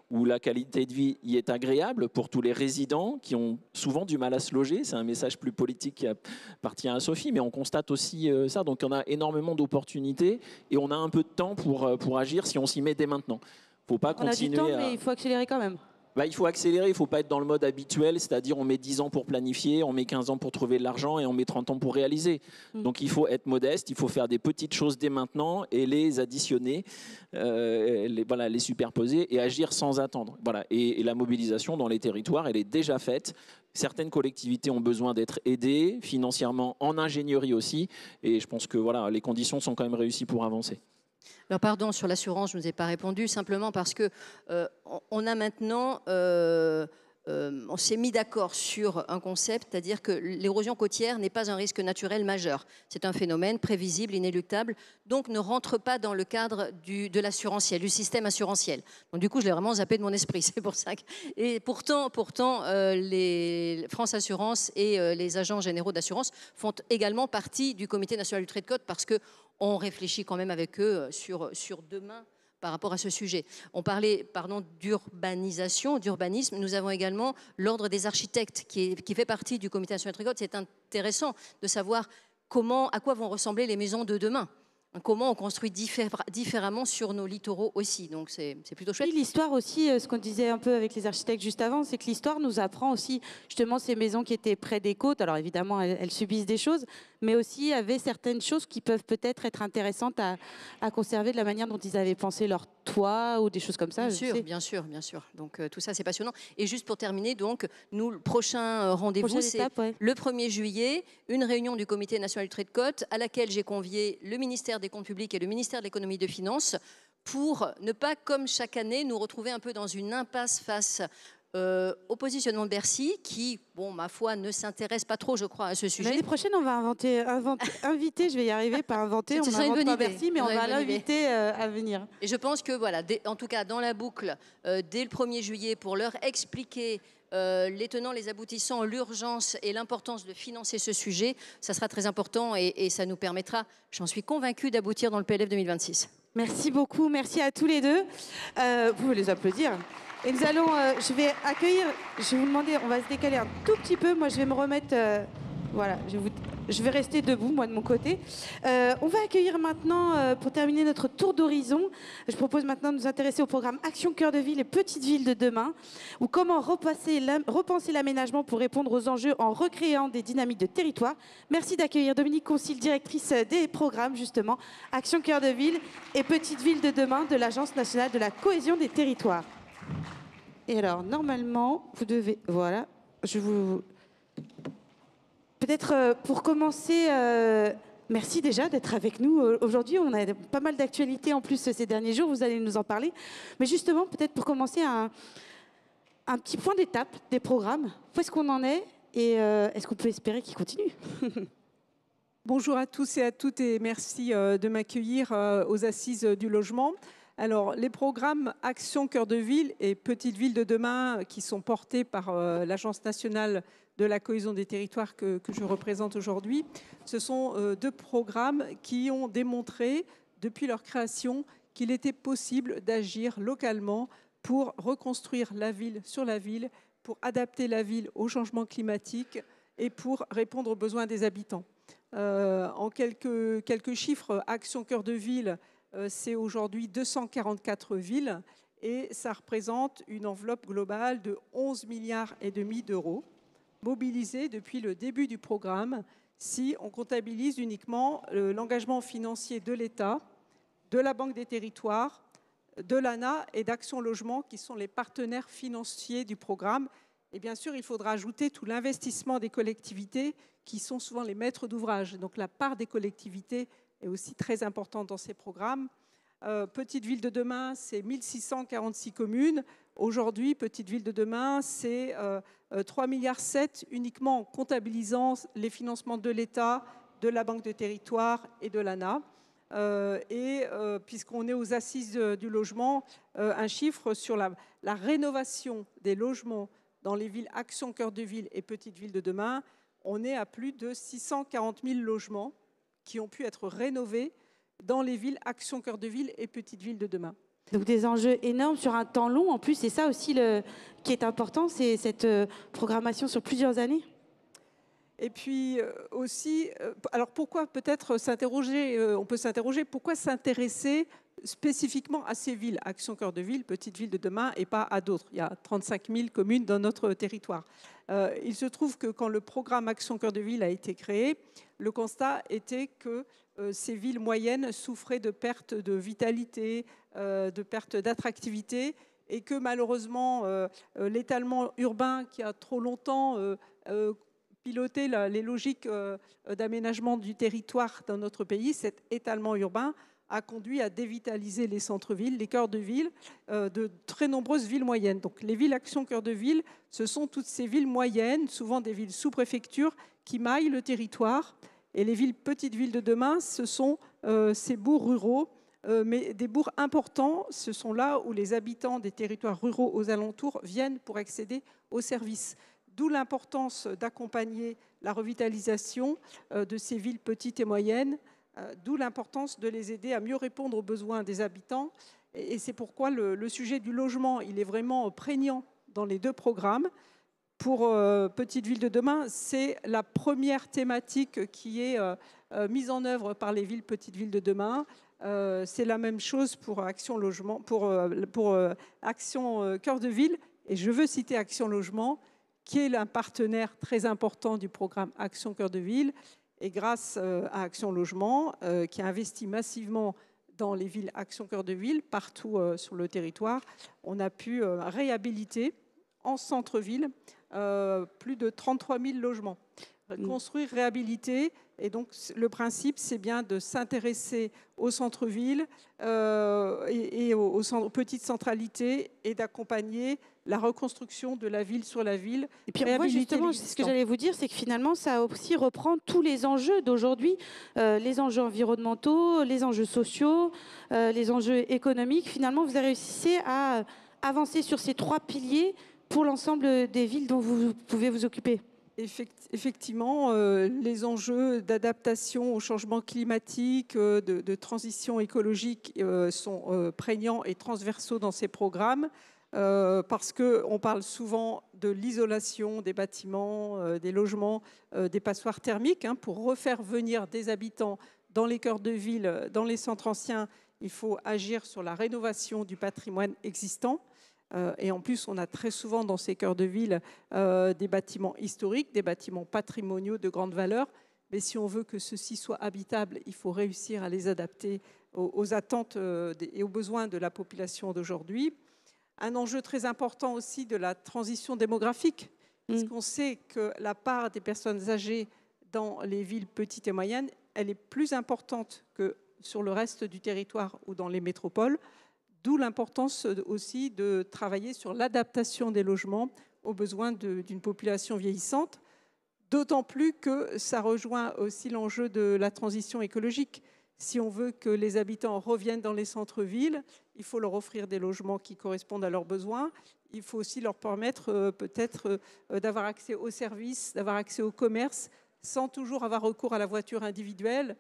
où la qualité de vie y est agréable pour tous les résidents qui ont souvent du mal à se loger. C'est un message plus politique qui appartient à Sophie, mais on constate aussi ça. Donc on a énormément d'opportunités et on a un peu de temps pour agir si on s'y met dès maintenant. Faut pas continuer on a du temps, mais il faut accélérer quand même. Il faut accélérer, il ne faut pas être dans le mode habituel, c'est-à-dire on met 10 ans pour planifier, on met 15 ans pour trouver de l'argent et on met 30 ans pour réaliser. Donc il faut être modeste, il faut faire des petites choses dès maintenant et les additionner, les superposer et agir sans attendre. Voilà. Et la mobilisation dans les territoires, elle est déjà faite. Certaines collectivités ont besoin d'être aidées financièrement, en ingénierie aussi. Et je pense que voilà, les conditions sont quand même réussies pour avancer. Alors pardon, sur l'assurance, je ne vous ai pas répondu, simplement parce que on a maintenant, on s'est mis d'accord sur un concept, c'est-à-dire que l'érosion côtière n'est pas un risque naturel majeur. C'est un phénomène prévisible, inéluctable, donc ne rentre pas dans le cadre de l'assurantiel, du système assurantiel. Donc du coup, je l'ai vraiment zappé de mon esprit, c'est pour ça. Et pourtant, les France Assurance et les agents généraux d'assurance font également partie du Comité national du trait de côte parce que on réfléchit quand même avec eux sur demain par rapport à ce sujet. On parlait d'urbanisation, d'urbanisme. Nous avons également l'Ordre des architectes qui fait partie du Comité national du trait de côte. C'est intéressant de savoir à quoi vont ressembler les maisons de demain. Comment on construit différemment sur nos littoraux aussi. Donc c'est plutôt chouette. L'histoire aussi, ce qu'on disait un peu avec les architectes juste avant, c'est que l'histoire nous apprend aussi justement ces maisons qui étaient près des côtes. Alors évidemment, elles subissent des choses, mais aussi avaient certaines choses qui peuvent peut-être être intéressantes à conserver de la manière dont ils avaient pensé leur toit ou des choses comme ça. Bien sûr. Donc tout ça, c'est passionnant. Et juste pour terminer, donc, nous, le prochain rendez-vous, c'est le 1er juillet, une réunion du Comité national du trait de côte à laquelle j'ai convié le ministère des Comptes publics et le ministère de l'Économie et des Finances pour ne pas, comme chaque année, nous retrouver un peu dans une impasse face au positionnement de Bercy qui, bon, ma foi, ne s'intéresse pas trop, je crois, à ce sujet. L'année prochaine, on va inviter, je vais y arriver, pas inventer, on n'invente pas Bercy, mais on va l'inviter à venir. Et je pense que, voilà, en tout cas, dans la boucle, dès le 1er juillet, pour leur expliquer les tenants, les aboutissants, l'urgence et l'importance de financer ce sujet, ça sera très important et ça nous permettra, j'en suis convaincue, d'aboutir dans le PLF 2026. Merci beaucoup, merci à tous les deux. Vous pouvez les applaudir. Et nous allons, je vais vous demander, on va se décaler un tout petit peu. Moi, je vais me remettre, voilà, je vais rester debout, moi, de mon côté. On va accueillir maintenant, pour terminer notre tour d'horizon, je propose maintenant de nous intéresser au programme Action Cœur de Ville et Petites Villes de demain, ou comment repenser l'aménagement pour répondre aux enjeux en recréant des dynamiques de territoire. Merci d'accueillir Dominique Concile, directrice des programmes, justement, Action Cœur de Ville et Petites Villes de demain de l'Agence nationale de la cohésion des territoires. Et alors, normalement, vous devez... Voilà, peut-être pour commencer, merci déjà d'être avec nous. Aujourd'hui, on a pas mal d'actualités en plus ces derniers jours, vous allez nous en parler. Mais justement, peut-être pour commencer, un petit point d'étape des programmes. Où est-ce qu'on en est et est-ce qu'on peut espérer qu'ils continuent? Bonjour à tous et à toutes et merci de m'accueillir aux Assises du logement. Alors, les programmes Action Cœur de Ville et Petites Villes de demain qui sont portés par l'Agence nationale de la cohésion des territoires que je représente aujourd'hui, ce sont deux programmes qui ont démontré, depuis leur création, qu'il était possible d'agir localement pour reconstruire la ville sur la ville, pour adapter la ville au changement climatique et pour répondre aux besoins des habitants. En quelques chiffres, Action Cœur de Ville, c'est aujourd'hui 244 villes et ça représente une enveloppe globale de 11,5 milliards d'euros mobilisés depuis le début du programme si on comptabilise uniquement l'engagement financier de l'État, de la Banque des Territoires, de l'ANA et d'Action Logement qui sont les partenaires financiers du programme. Et bien sûr, il faudra ajouter tout l'investissement des collectivités qui sont souvent les maîtres d'ouvrage. Donc la part des collectivités est aussi très importante dans ces programmes. Petite Ville de demain, c'est 1646 communes. Aujourd'hui, Petite Ville de demain, c'est 3,7 milliards uniquement en comptabilisant les financements de l'État, de la Banque de Territoire et de l'ANA. Puisqu'on est aux assises du logement, un chiffre sur la rénovation des logements dans les villes Action Cœur de Ville et Petite Ville de demain, on est à plus de 640 000 logements qui ont pu être rénovés dans les villes Action Cœur de Ville et Petite Ville de demain. Donc des enjeux énormes sur un temps long. En plus, c'est ça aussi qui est important, c'est cette programmation sur plusieurs années. Et puis aussi, alors pourquoi peut-être s'interroger, on peut s'interroger, pourquoi s'intéresser spécifiquement à ces villes, Action Cœur de Ville, Petite Ville de demain, et pas à d'autres. Il y a 35 000 communes dans notre territoire. Il se trouve que quand le programme Action Cœur de Ville a été créé, le constat était que ces villes moyennes souffraient de pertes de vitalité, de pertes d'attractivité, et que malheureusement, l'étalement urbain qui a trop longtemps piloté les logiques d'aménagement du territoire dans notre pays, cet étalement urbain a conduit à dévitaliser les centres-villes, les cœurs de ville, de très nombreuses villes moyennes. Donc les villes Action Cœur de Ville, ce sont toutes ces villes moyennes, souvent des villes sous préfecture, qui maillent le territoire. Et les villes Petites Villes de demain, ce sont ces bourgs ruraux, mais des bourgs importants, ce sont là où les habitants des territoires ruraux aux alentours viennent pour accéder aux services. D'où l'importance d'accompagner la revitalisation de ces villes petites et moyennes, d'où l'importance de les aider à mieux répondre aux besoins des habitants. Et c'est pourquoi le sujet du logement, il est vraiment prégnant dans les deux programmes. Pour Petite Ville de demain, c'est la première thématique qui est mise en œuvre par les villes Petites Villes de demain. C'est la même chose pour Action Logement, pour Action Cœur de Ville. Et je veux citer Action Logement, qui est un partenaire très important du programme Action Cœur de Ville. Et grâce à Action Logement, qui a investi massivement dans les villes Action Cœur de Ville, partout sur le territoire, on a pu réhabiliter en centre-ville plus de 33 000 logements. Construire, réhabiliter. Et donc, le principe, c'est bien de s'intéresser aux centres-villes et aux petites centralités et d'accompagner la reconstruction de la ville sur la ville. Et puis, moi, justement, ce que j'allais vous dire, c'est que finalement, ça aussi reprend tous les enjeux d'aujourd'hui, les enjeux environnementaux, les enjeux sociaux, les enjeux économiques. Finalement, vous réussissez à avancer sur ces trois piliers pour l'ensemble des villes dont vous pouvez vous occuper. Effectivement, les enjeux d'adaptation au changement climatique, de transition écologique sont prégnants et transversaux dans ces programmes parce qu'on parle souvent de l'isolation des bâtiments, des logements, des passoires thermiques. Pour refaire venir des habitants dans les cœurs de ville, dans les centres anciens, il faut agir sur la rénovation du patrimoine existant. Et en plus, on a très souvent dans ces cœurs de ville des bâtiments historiques, des bâtiments patrimoniaux de grande valeur. Mais si on veut que ceux-ci soient habitables, il faut réussir à les adapter aux attentes et aux besoins de la population d'aujourd'hui. Un enjeu très important aussi de la transition démographique, puisqu'on sait que la part des personnes âgées dans les villes petites et moyennes, elle est plus importante que sur le reste du territoire ou dans les métropoles. D'où l'importance aussi de travailler sur l'adaptation des logements aux besoins d'une population vieillissante, d'autant plus que ça rejoint aussi l'enjeu de la transition écologique. Si on veut que les habitants reviennent dans les centres-villes, il faut leur offrir des logements qui correspondent à leurs besoins. Il faut aussi leur permettre peut-être d'avoir accès aux services, d'avoir accès au commerce, sans toujours avoir recours à la voiture individuelle.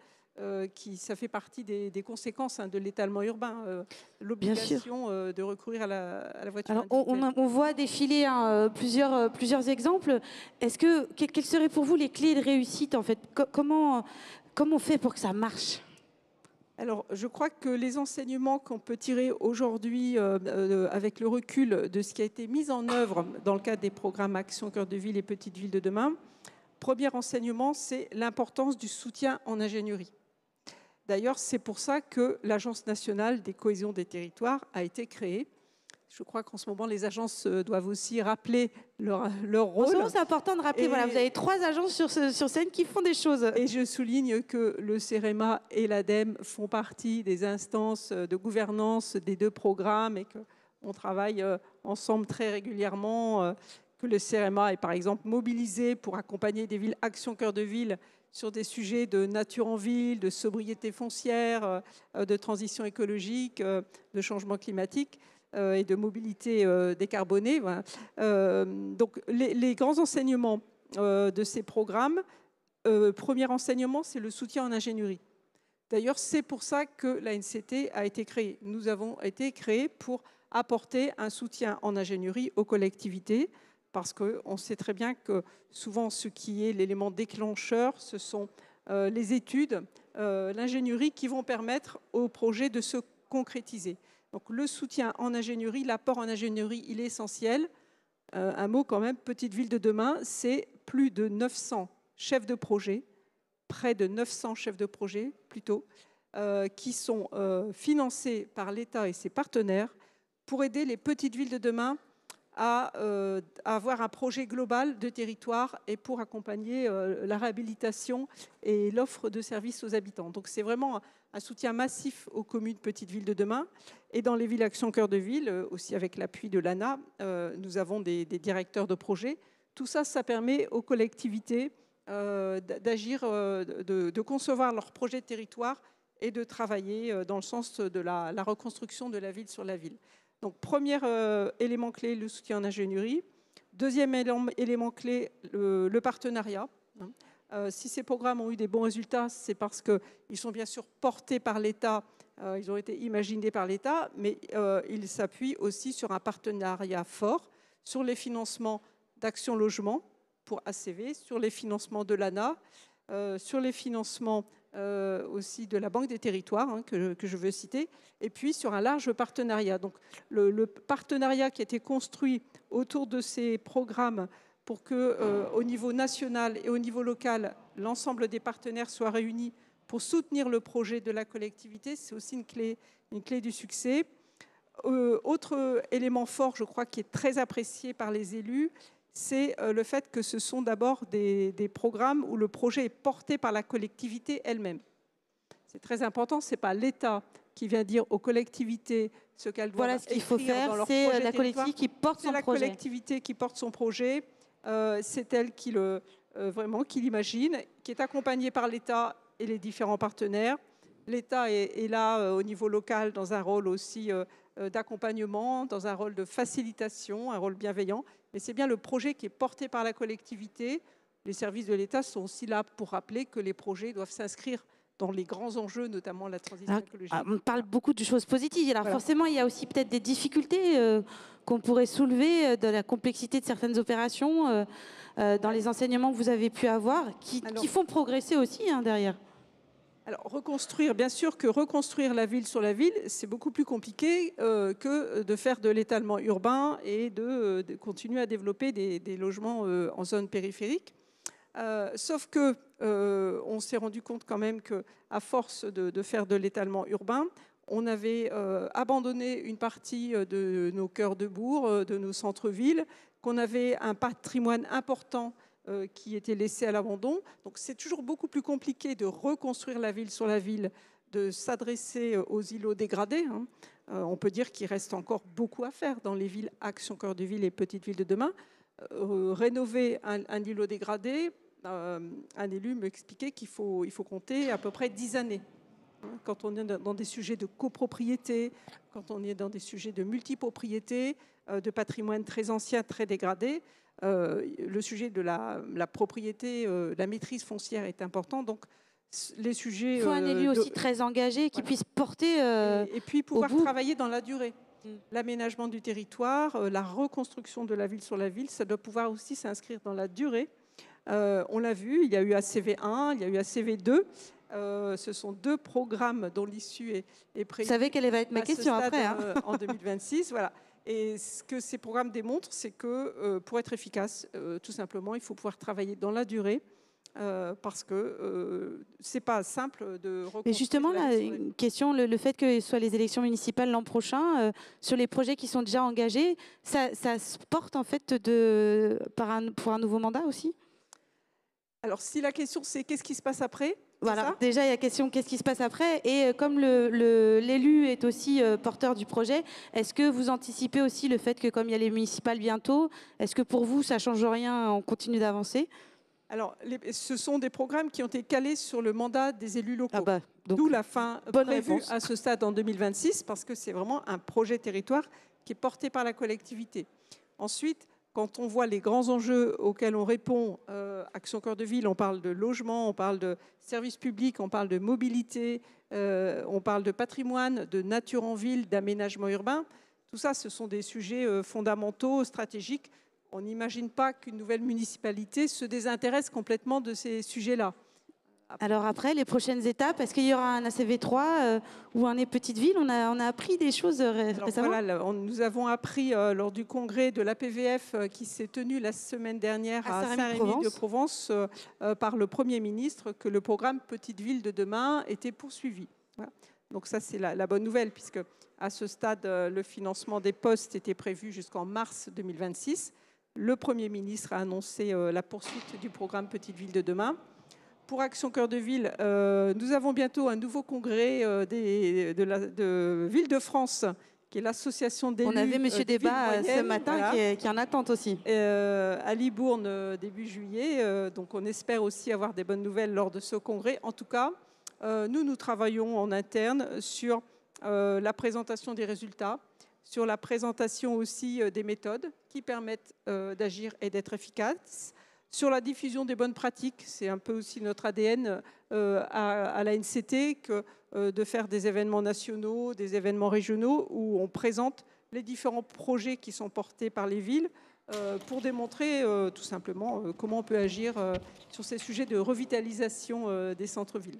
ça fait partie des conséquences de l'étalement urbain, l'obligation de recourir à la voiture individuelle. On voit défiler plusieurs exemples. Quelles seraient pour vous les clés de réussite en fait? Comment on fait pour que ça marche? Alors, je crois que les enseignements qu'on peut tirer aujourd'hui avec le recul de ce qui a été mis en œuvre dans le cadre des programmes Action Cœur de Ville et Petites Villes de demain, premier enseignement, c'est l'importance du soutien en ingénierie. D'ailleurs, c'est pour ça que l'Agence nationale des cohésions des territoires a été créée. Je crois qu'en ce moment, les agences doivent aussi rappeler leur rôle. En ce moment, c'est important de rappeler, voilà, vous avez 3 agences sur scène qui font des choses. Et je souligne que le CEREMA et l'ADEME font partie des instances de gouvernance des 2 programmes et qu'on travaille ensemble très régulièrement, que le CEREMA est par exemple mobilisé pour accompagner des villes Action Cœur de Ville sur des sujets de nature en ville, de sobriété foncière, de transition écologique, de changement climatique et de mobilité décarbonée. Voilà. Donc les grands enseignements de ces programmes, premier enseignement, c'est le soutien en ingénierie. D'ailleurs, c'est pour ça que l'ANCT a été créée. Nous avons été créés pour apporter un soutien en ingénierie aux collectivités, parce qu'on sait très bien que souvent ce qui est l'élément déclencheur, ce sont les études, l'ingénierie qui vont permettre au projet de se concrétiser. Donc le soutien en ingénierie, l'apport en ingénierie, il est essentiel. Un mot quand même, Petite Ville de demain, c'est plus de 900 chefs de projet, près de 900 chefs de projet plutôt, qui sont financés par l'État et ses partenaires pour aider les petites villes de demain à avoir un projet global de territoire et pour accompagner la réhabilitation et l'offre de services aux habitants. Donc c'est vraiment un soutien massif aux communes petites villes de demain. Et dans les villes Action Cœur de Ville, aussi avec l'appui de l'ANA, nous avons des directeurs de projet. Tout ça, ça permet aux collectivités d'agir, de concevoir leur projet de territoire et de travailler dans le sens de la reconstruction de la ville sur la ville. Donc, premier élément clé, le soutien en ingénierie. Deuxième élément clé, le partenariat. Si ces programmes ont eu des bons résultats, c'est parce qu'ils sont bien sûr portés par l'État, ils ont été imaginés par l'État, mais ils s'appuient aussi sur un partenariat fort, sur les financements d'Action Logement pour ACV, sur les financements de l'ANA, sur les financements aussi de la Banque des Territoires, que je veux citer, et puis sur un large partenariat. Donc le partenariat qui a été construit autour de ces programmes pour qu'au niveau national et au niveau local, l'ensemble des partenaires soient réunis pour soutenir le projet de la collectivité, c'est aussi une clé du succès. Autre élément fort, je crois, qui est très apprécié par les élus, c'est le fait que ce sont d'abord des programmes où le projet est porté par la collectivité elle-même. C'est très important, ce n'est pas l'État qui vient dire aux collectivités ce qu'elles doivent voilà ce qu'il faut faire, c'est la collectivité qui porte son projet. C'est la collectivité qui porte son projet, c'est elle qui l'imagine, qui est accompagnée par l'État et les différents partenaires. L'État est là au niveau local dans un rôle aussi d'accompagnement, dans un rôle de facilitation, un rôle bienveillant. Mais c'est bien le projet qui est porté par la collectivité. Les services de l'État sont aussi là pour rappeler que les projets doivent s'inscrire dans les grands enjeux, notamment la transition écologique. On parle beaucoup de choses positives. Alors forcément, il y a aussi peut-être des difficultés qu'on pourrait soulever de la complexité de certaines opérations dans les enseignements que vous avez pu avoir, qui font progresser aussi derrière. Alors, bien sûr que reconstruire la ville sur la ville, c'est beaucoup plus compliqué que de faire de l'étalement urbain et de continuer à développer des logements en zone périphérique. Sauf que on s'est rendu compte quand même qu'à force de faire de l'étalement urbain, on avait abandonné une partie de nos cœurs de bourg, de nos centres-villes, qu'on avait un patrimoine important qui était laissé à l'abandon. Donc c'est toujours beaucoup plus compliqué de reconstruire la ville sur la ville, de s'adresser aux îlots dégradés. On peut dire qu'il reste encore beaucoup à faire dans les villes Action Cœur de Ville et Petites Villes de demain. Rénover un îlot dégradé, un élu m'expliquait qu'il faut compter à peu près 10 années. Quand on est dans des sujets de copropriété, quand on est dans des sujets de multipropriété, de patrimoine très ancien, très dégradé, le sujet de la propriété, la maîtrise foncière est important. Donc, les sujets... Il faut un élu aussi très engagé qui puisse porter et puis pouvoir au bout. travailler dans la durée. L'aménagement du territoire, la reconstruction de la ville sur la ville, ça doit pouvoir aussi s'inscrire dans la durée. On l'a vu, il y a eu ACV1, il y a eu ACV2. Ce sont 2 programmes dont l'issue est prévue. Vous savez quelle va être ma question après. En 2026, voilà. Et ce que ces programmes démontrent, c'est que pour être efficace, tout simplement, il faut pouvoir travailler dans la durée. Parce que c'est pas simple de reconstruire. Mais justement, là, une question, le fait que ce soit les élections municipales l'an prochain, sur les projets qui sont déjà engagés, ça se porte en fait pour un nouveau mandat aussi? Alors, si la question c'est qu'est-ce qui se passe après? Voilà, déjà il y a la question qu'est-ce qui se passe après, et comme l'élu est aussi porteur du projet, est-ce que vous anticipez aussi le fait que comme il y a les municipales bientôt, est-ce que pour vous ça change rien, on continue d'avancer? Alors, ce sont des programmes qui ont été calés sur le mandat des élus locaux. Donc, d'où la fin prévue réponse. à ce stade en 2026, parce que c'est vraiment un projet territoire qui est porté par la collectivité. Ensuite, quand on voit les grands enjeux auxquels on répond, Action Cœur de Ville, on parle de logement, on parle de services publics, on parle de mobilité, on parle de patrimoine, de nature en ville, d'aménagement urbain. Tout ça, ce sont des sujets fondamentaux, stratégiques. On n'imagine pas qu'une nouvelle municipalité se désintéresse complètement de ces sujets-là. Alors après, les prochaines étapes, est-ce qu'il y aura un ACV3 ou un Petite Ville? On a appris des choses récemment. Voilà, nous avons appris lors du congrès de l'APVF qui s'est tenu la semaine dernière à Saint-Rémy-de-Provence par le Premier ministre que le programme Petite Ville de demain était poursuivi. Voilà. Donc ça, c'est la bonne nouvelle, puisque à ce stade, le financement des postes était prévu jusqu'en mars 2026. Le Premier ministre a annoncé la poursuite du programme Petite Ville de demain. Pour Action Cœur de Ville, nous avons bientôt un nouveau congrès de Ville-de-France, qui est l'association d'élus. On avait M. Débat ce matin, voilà, qui est en attente aussi. À Libourne, début juillet. Donc on espère aussi avoir des bonnes nouvelles lors de ce congrès. En tout cas, nous travaillons en interne sur la présentation des résultats, sur la présentation aussi des méthodes qui permettent d'agir et d'être efficaces, sur la diffusion des bonnes pratiques. C'est un peu aussi notre ADN à l'ANCT que de faire des événements nationaux, des événements régionaux où on présente les différents projets qui sont portés par les villes pour démontrer tout simplement comment on peut agir sur ces sujets de revitalisation des centres-villes.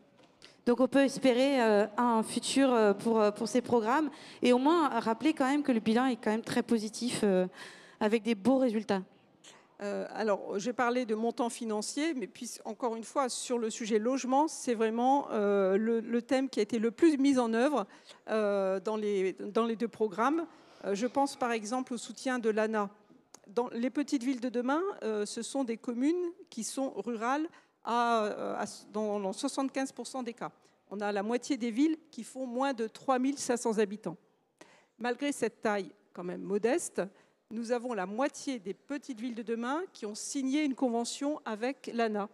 Donc on peut espérer un futur pour ces programmes et au moins rappeler quand même que le bilan est quand même très positif avec des beaux résultats. Alors, j'ai parlé de montants financiers, mais puis encore une fois, sur le sujet logement, c'est vraiment le thème qui a été le plus mis en œuvre dans les 2 programmes. Je pense par exemple au soutien de l'ANA. Dans les petites villes de demain, ce sont des communes qui sont rurales dans 75% des cas. On a la moitié des villes qui font moins de 3500 habitants. Malgré cette taille quand même modeste, nous avons la moitié des petites villes de demain qui ont signé une convention avec l'ANA.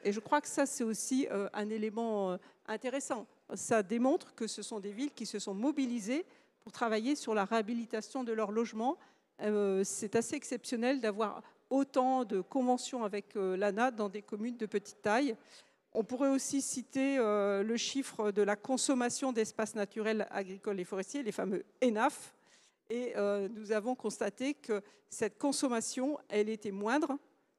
Et je crois que ça, c'est aussi un élément intéressant. Ça démontre que ce sont des villes qui se sont mobilisées pour travailler sur la réhabilitation de leur logement. C'est assez exceptionnel d'avoir autant de conventions avec l'ANA dans des communes de petite taille. On pourrait aussi citer le chiffre de la consommation d'espaces naturels, agricoles et forestiers, les fameux ENAF. Et nous avons constaté que cette consommation, elle était moindre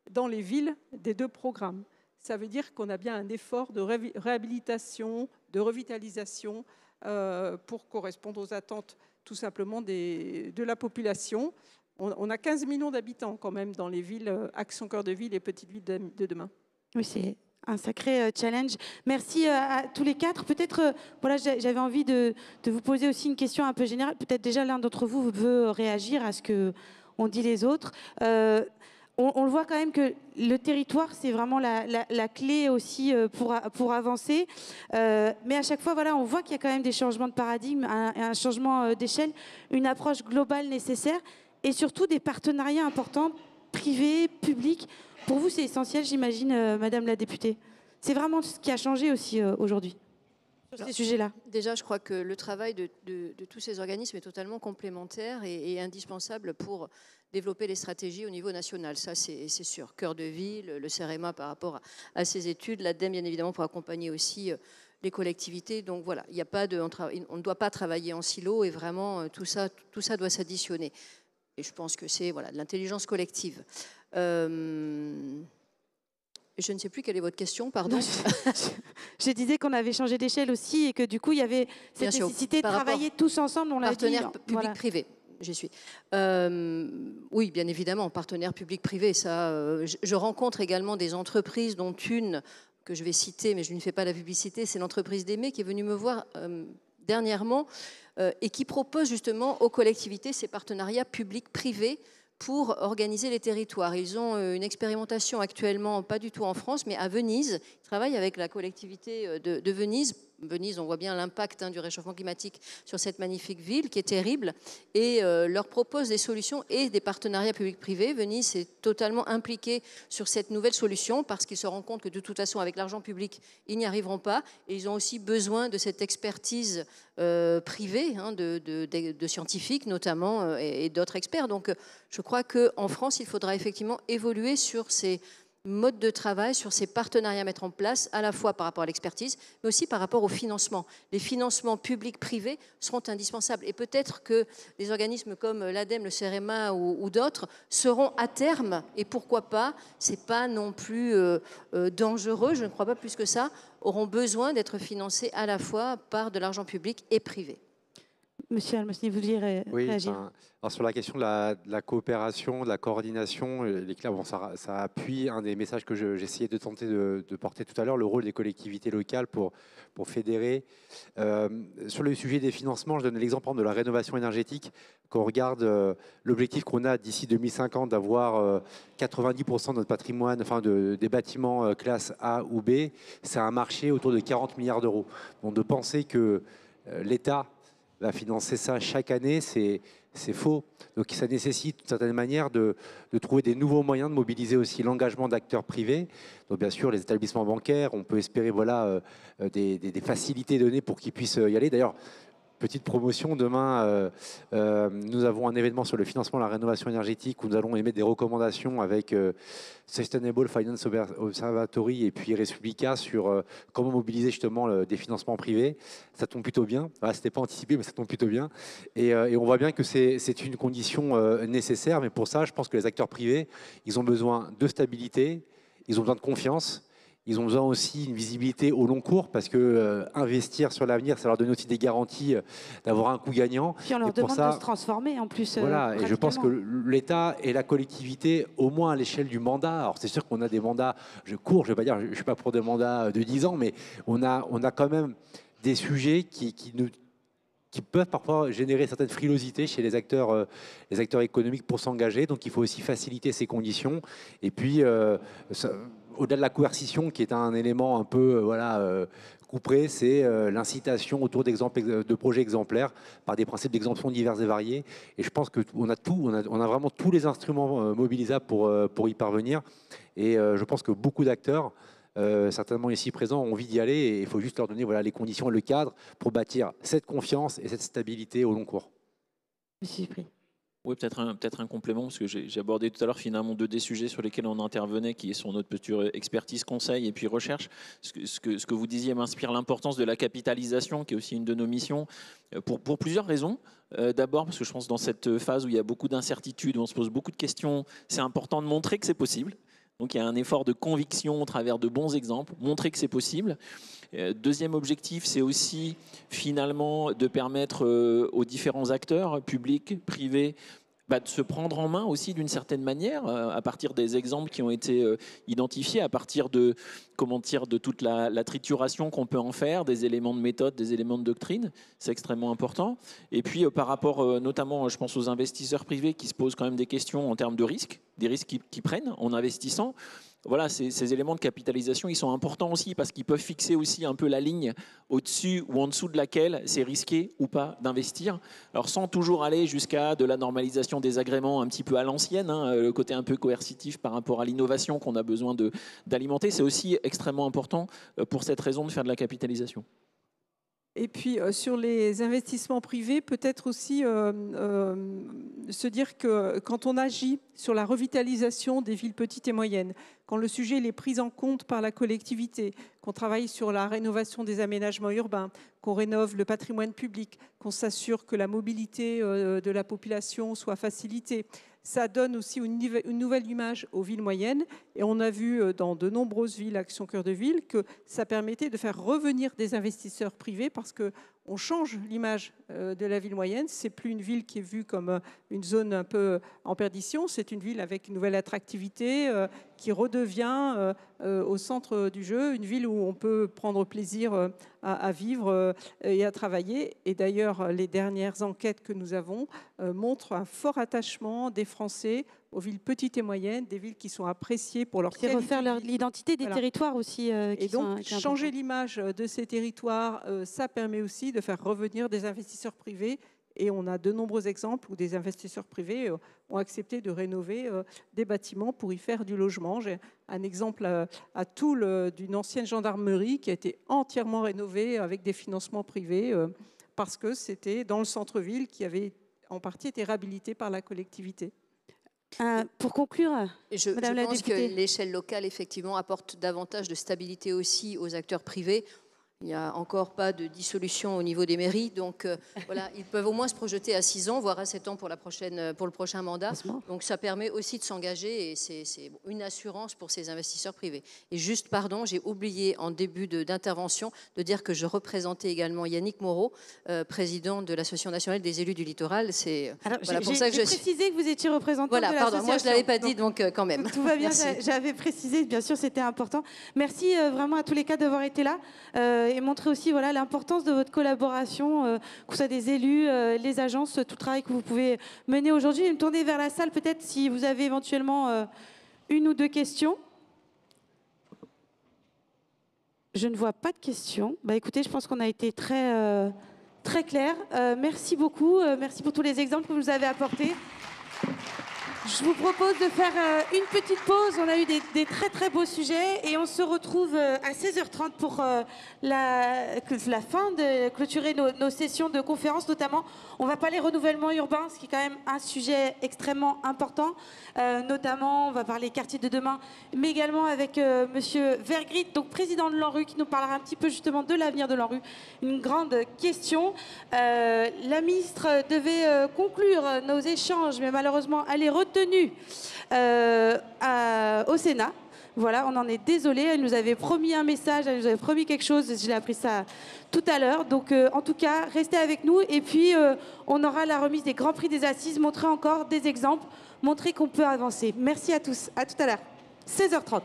dans les villes des 2 programmes. Ça veut dire qu'on a bien un effort de réhabilitation, de revitalisation pour correspondre aux attentes tout simplement de la population. On a 15 millions d'habitants quand même dans les villes Action Cœur de Ville et Petites Villes de demain. Oui, c'est un sacré challenge. Merci à tous les 4. Peut-être, voilà, j'avais envie de vous poser aussi une question un peu générale. Peut-être déjà l'un d'entre vous veut réagir à ce qu'ont dit les autres. On le voit quand même que le territoire, c'est vraiment la clé aussi pour avancer. Mais à chaque fois, voilà, on voit qu'il y a quand même des changements de paradigme, un changement d'échelle, une approche globale nécessaire et surtout des partenariats importants, privés, publics. Pour vous, c'est essentiel, j'imagine, Madame la députée. C'est vraiment ce qui a changé aussi aujourd'hui. sur ces sujets-là? Déjà, je crois que le travail de tous ces organismes est totalement complémentaire et indispensable pour développer les stratégies au niveau national. Ça, c'est sûr. Cœur de ville, le CEREMA par rapport à ces études, l'ADEME, bien évidemment, pour accompagner aussi les collectivités. Donc voilà, il y a pas de, on ne doit pas travailler en silo et vraiment, tout ça doit s'additionner. Et je pense que c'est voilà, de l'intelligence collective. Je ne sais plus quelle est votre question, pardon. Je disais qu'on avait changé d'échelle aussi et que du coup, il y avait cette nécessité de travailler tous ensemble. On l'a dit. Partenaire public-privé, j'y suis. Oui, bien évidemment, partenaire public-privé. Ça, je rencontre également des entreprises, dont une que je vais citer, mais je ne fais pas la publicité, c'est l'entreprise d'Aimé qui est venue me voir dernièrement et qui propose justement aux collectivités ces partenariats public-privé pour organiser les territoires. Ils ont une expérimentation actuellement, pas du tout en France, mais à Venise. Ils travaillent avec la collectivité de Venise. Venise, on voit bien l'impact du réchauffement climatique sur cette magnifique ville qui est terrible et leur propose des solutions et des partenariats publics-privés. Venise est totalement impliquée sur cette nouvelle solution parce qu'ils se rendent compte que de toute façon, avec l'argent public, ils n'y arriveront pas. Et ils ont aussi besoin de cette expertise privée, de scientifiques notamment et d'autres experts. Donc je crois qu'en France, il faudra effectivement évoluer sur ces mode de travail, sur ces partenariats à mettre en place, à la fois par rapport à l'expertise, mais aussi par rapport au financement. Les financements publics-privés seront indispensables. Et peut-être que des organismes comme l'ADEME, le CEREMA ou d'autres seront à terme, et pourquoi pas, c'est pas non plus dangereux, je ne crois pas plus que ça, auront besoin d'être financés à la fois par de l'argent public et privé. Monsieur Almosny, vous vouliez réagir? Alors sur la question de la coopération, de la coordination, bon, ça appuie un des messages que j'essayais de tenter de porter tout à l'heure, le rôle des collectivités locales pour fédérer. Sur le sujet des financements, je donne l'exemple de la rénovation énergétique. Quand on regarde l'objectif qu'on a d'ici 2050 d'avoir 90% de notre patrimoine, enfin des bâtiments classe A ou B, c'est un marché autour de 40 milliards d'euros. Donc de penser que l'État va financer ça chaque année, c'est faux. Donc ça nécessite d'une certaine manière de trouver des nouveaux moyens de mobiliser aussi l'engagement d'acteurs privés. Donc bien sûr, les établissements bancaires, on peut espérer voilà, des facilités données pour qu'ils puissent y aller. D'ailleurs, petite promotion, demain, nous avons un événement sur le financement de la rénovation énergétique où nous allons émettre des recommandations avec Sustainable Finance Observatory et puis Respublica sur comment mobiliser justement des financements privés. Ça tombe plutôt bien. Voilà, ce n'était pas anticipé, mais ça tombe plutôt bien. Et on voit bien que c'est une condition nécessaire. Mais pour ça, je pense que les acteurs privés, ils ont besoin de stabilité, ils ont besoin de confiance. Ils ont besoin aussi d'une visibilité au long cours parce que investir sur l'avenir, ça leur donne aussi des garanties d'avoir un coup gagnant. Puis on leur demande de se transformer en plus. Voilà, et je pense que l'État et la collectivité, au moins à l'échelle du mandat, alors c'est sûr qu'on a des mandats, je ne vais pas dire, je ne suis pas pour des mandats de 10 ans, mais on a quand même des sujets qui peuvent parfois générer certaines frilosités chez les acteurs économiques pour s'engager. Donc il faut aussi faciliter ces conditions. Et puis, au-delà de la coercition, qui est un élément un peu couperé, c'est l'incitation autour de projets exemplaires par des principes d'exemption divers et variés. Et je pense qu'on a tout, on a vraiment tous les instruments mobilisables pour y parvenir. Et je pense que beaucoup d'acteurs, certainement ici présents, ont envie d'y aller et il faut juste leur donner les conditions et le cadre pour bâtir cette confiance et cette stabilité au long cours. Monsieur Dupri. Oui, peut-être un complément, parce que j'ai abordé tout à l'heure finalement deux des sujets sur lesquels on intervenait, qui sont notre petite expertise, conseil et puis recherche. Ce que vous disiez m'inspire l'importance de la capitalisation, qui est aussi une de nos missions, pour plusieurs raisons. D'abord, parce que je pense que dans cette phase où il y a beaucoup d'incertitudes, où on se pose beaucoup de questions, c'est important de montrer que c'est possible. Donc il y a un effort de conviction au travers de bons exemples, montrer que c'est possible. Deuxième objectif, c'est aussi finalement de permettre aux différents acteurs, publics, privés, de se prendre en main aussi d'une certaine manière, à partir des exemples qui ont été identifiés, à partir de toute la trituration qu'on peut en faire, des éléments de méthode, des éléments de doctrine, c'est extrêmement important. Et puis par rapport notamment, je pense aux investisseurs privés qui se posent quand même des questions en termes de risques, des risques qu'ils prennent en investissant. Voilà, ces éléments de capitalisation, ils sont importants aussi parce qu'ils peuvent fixer aussi un peu la ligne au-dessus ou en dessous de laquelle c'est risqué ou pas d'investir. Alors sans toujours aller jusqu'à de la normalisation des agréments un petit peu à l'ancienne, le côté un peu coercitif par rapport à l'innovation qu'on a besoin d'alimenter, c'est aussi extrêmement important pour cette raison de faire de la capitalisation. Et puis sur les investissements privés, peut-être aussi se dire que quand on agit sur la revitalisation des villes petites et moyennes, quand le sujet est pris en compte par la collectivité, qu'on travaille sur la rénovation des aménagements urbains, qu'on rénove le patrimoine public, qu'on s'assure que la mobilité de la population soit facilitée, ça donne aussi une nouvelle image aux villes moyennes. Et on a vu dans de nombreuses villes, Action Cœur de Ville, que ça permettait de faire revenir des investisseurs privés parce qu'on change l'image de la ville moyenne. Ce n'est plus une ville qui est vue comme une zone un peu en perdition. C'est une ville avec une nouvelle attractivité qui redevient au centre du jeu, une ville où on peut prendre plaisir à vivre et à travailler. Et d'ailleurs, les dernières enquêtes que nous avons montrent un fort attachement des Français aux villes petites et moyennes, des villes qui sont appréciées pour leur qualité. C'est refaire l'identité des territoires aussi. Et donc, changer l'image de ces territoires, ça permet aussi de faire revenir des investisseurs privés. Et on a de nombreux exemples où des investisseurs privés ont accepté de rénover des bâtiments pour y faire du logement. J'ai un exemple à Toul d'une ancienne gendarmerie qui a été entièrement rénovée avec des financements privés parce que c'était dans le centre-ville qui avait en partie été réhabilité par la collectivité. Pour conclure, je pense que l'échelle locale, effectivement, apporte davantage de stabilité aussi aux acteurs privés. Il n'y a encore pas de dissolution au niveau des mairies, donc voilà, ils peuvent au moins se projeter à 6 ans, voire à 7 ans pour le prochain mandat. Donc ça permet aussi de s'engager et c'est une assurance pour ces investisseurs privés. Et juste, pardon, j'ai oublié en début d'intervention de dire que je représentais également Yannick Moreau, président de l'Association nationale des élus du littoral. C'est voilà, pour ça que j'ai précisé que vous étiez représentant de l'association. Pardon, moi je ne l'avais pas dit, donc quand même. Tout va bien, j'avais précisé, bien sûr, c'était important. Merci vraiment à tous les quatre d'avoir été là. Et montrer aussi voilà, l'importance de votre collaboration, que ce soit des élus, les agences, tout le travail que vous pouvez mener aujourd'hui. Et me tourner vers la salle, peut-être, si vous avez éventuellement une ou deux questions. Je ne vois pas de questions. Bah, écoutez, je pense qu'on a été très, très clair. Merci beaucoup. Merci pour tous les exemples que vous nous avez apportés. Je vous propose de faire une petite pause. On a eu des très très beaux sujets et on se retrouve à 16h30 pour la fin de clôturer nos sessions de conférence. Notamment, on va parler renouvellement urbain, ce qui est quand même un sujet extrêmement important. Notamment, on va parler quartier de demain, mais également avec Monsieur Vergrit, donc président de l'ANRU, qui nous parlera un petit peu justement de l'avenir de l'ANRU. Une grande question. La ministre devait conclure nos échanges, mais malheureusement, elle est retenue au Sénat. Voilà, on en est désolé. Elle nous avait promis un message, elle nous avait promis quelque chose. Je l'ai appris ça tout à l'heure. Donc, en tout cas, restez avec nous. Et puis, on aura la remise des Grands Prix des Assises, montrer encore des exemples, montrer qu'on peut avancer. Merci à tous. À tout à l'heure. 16h30.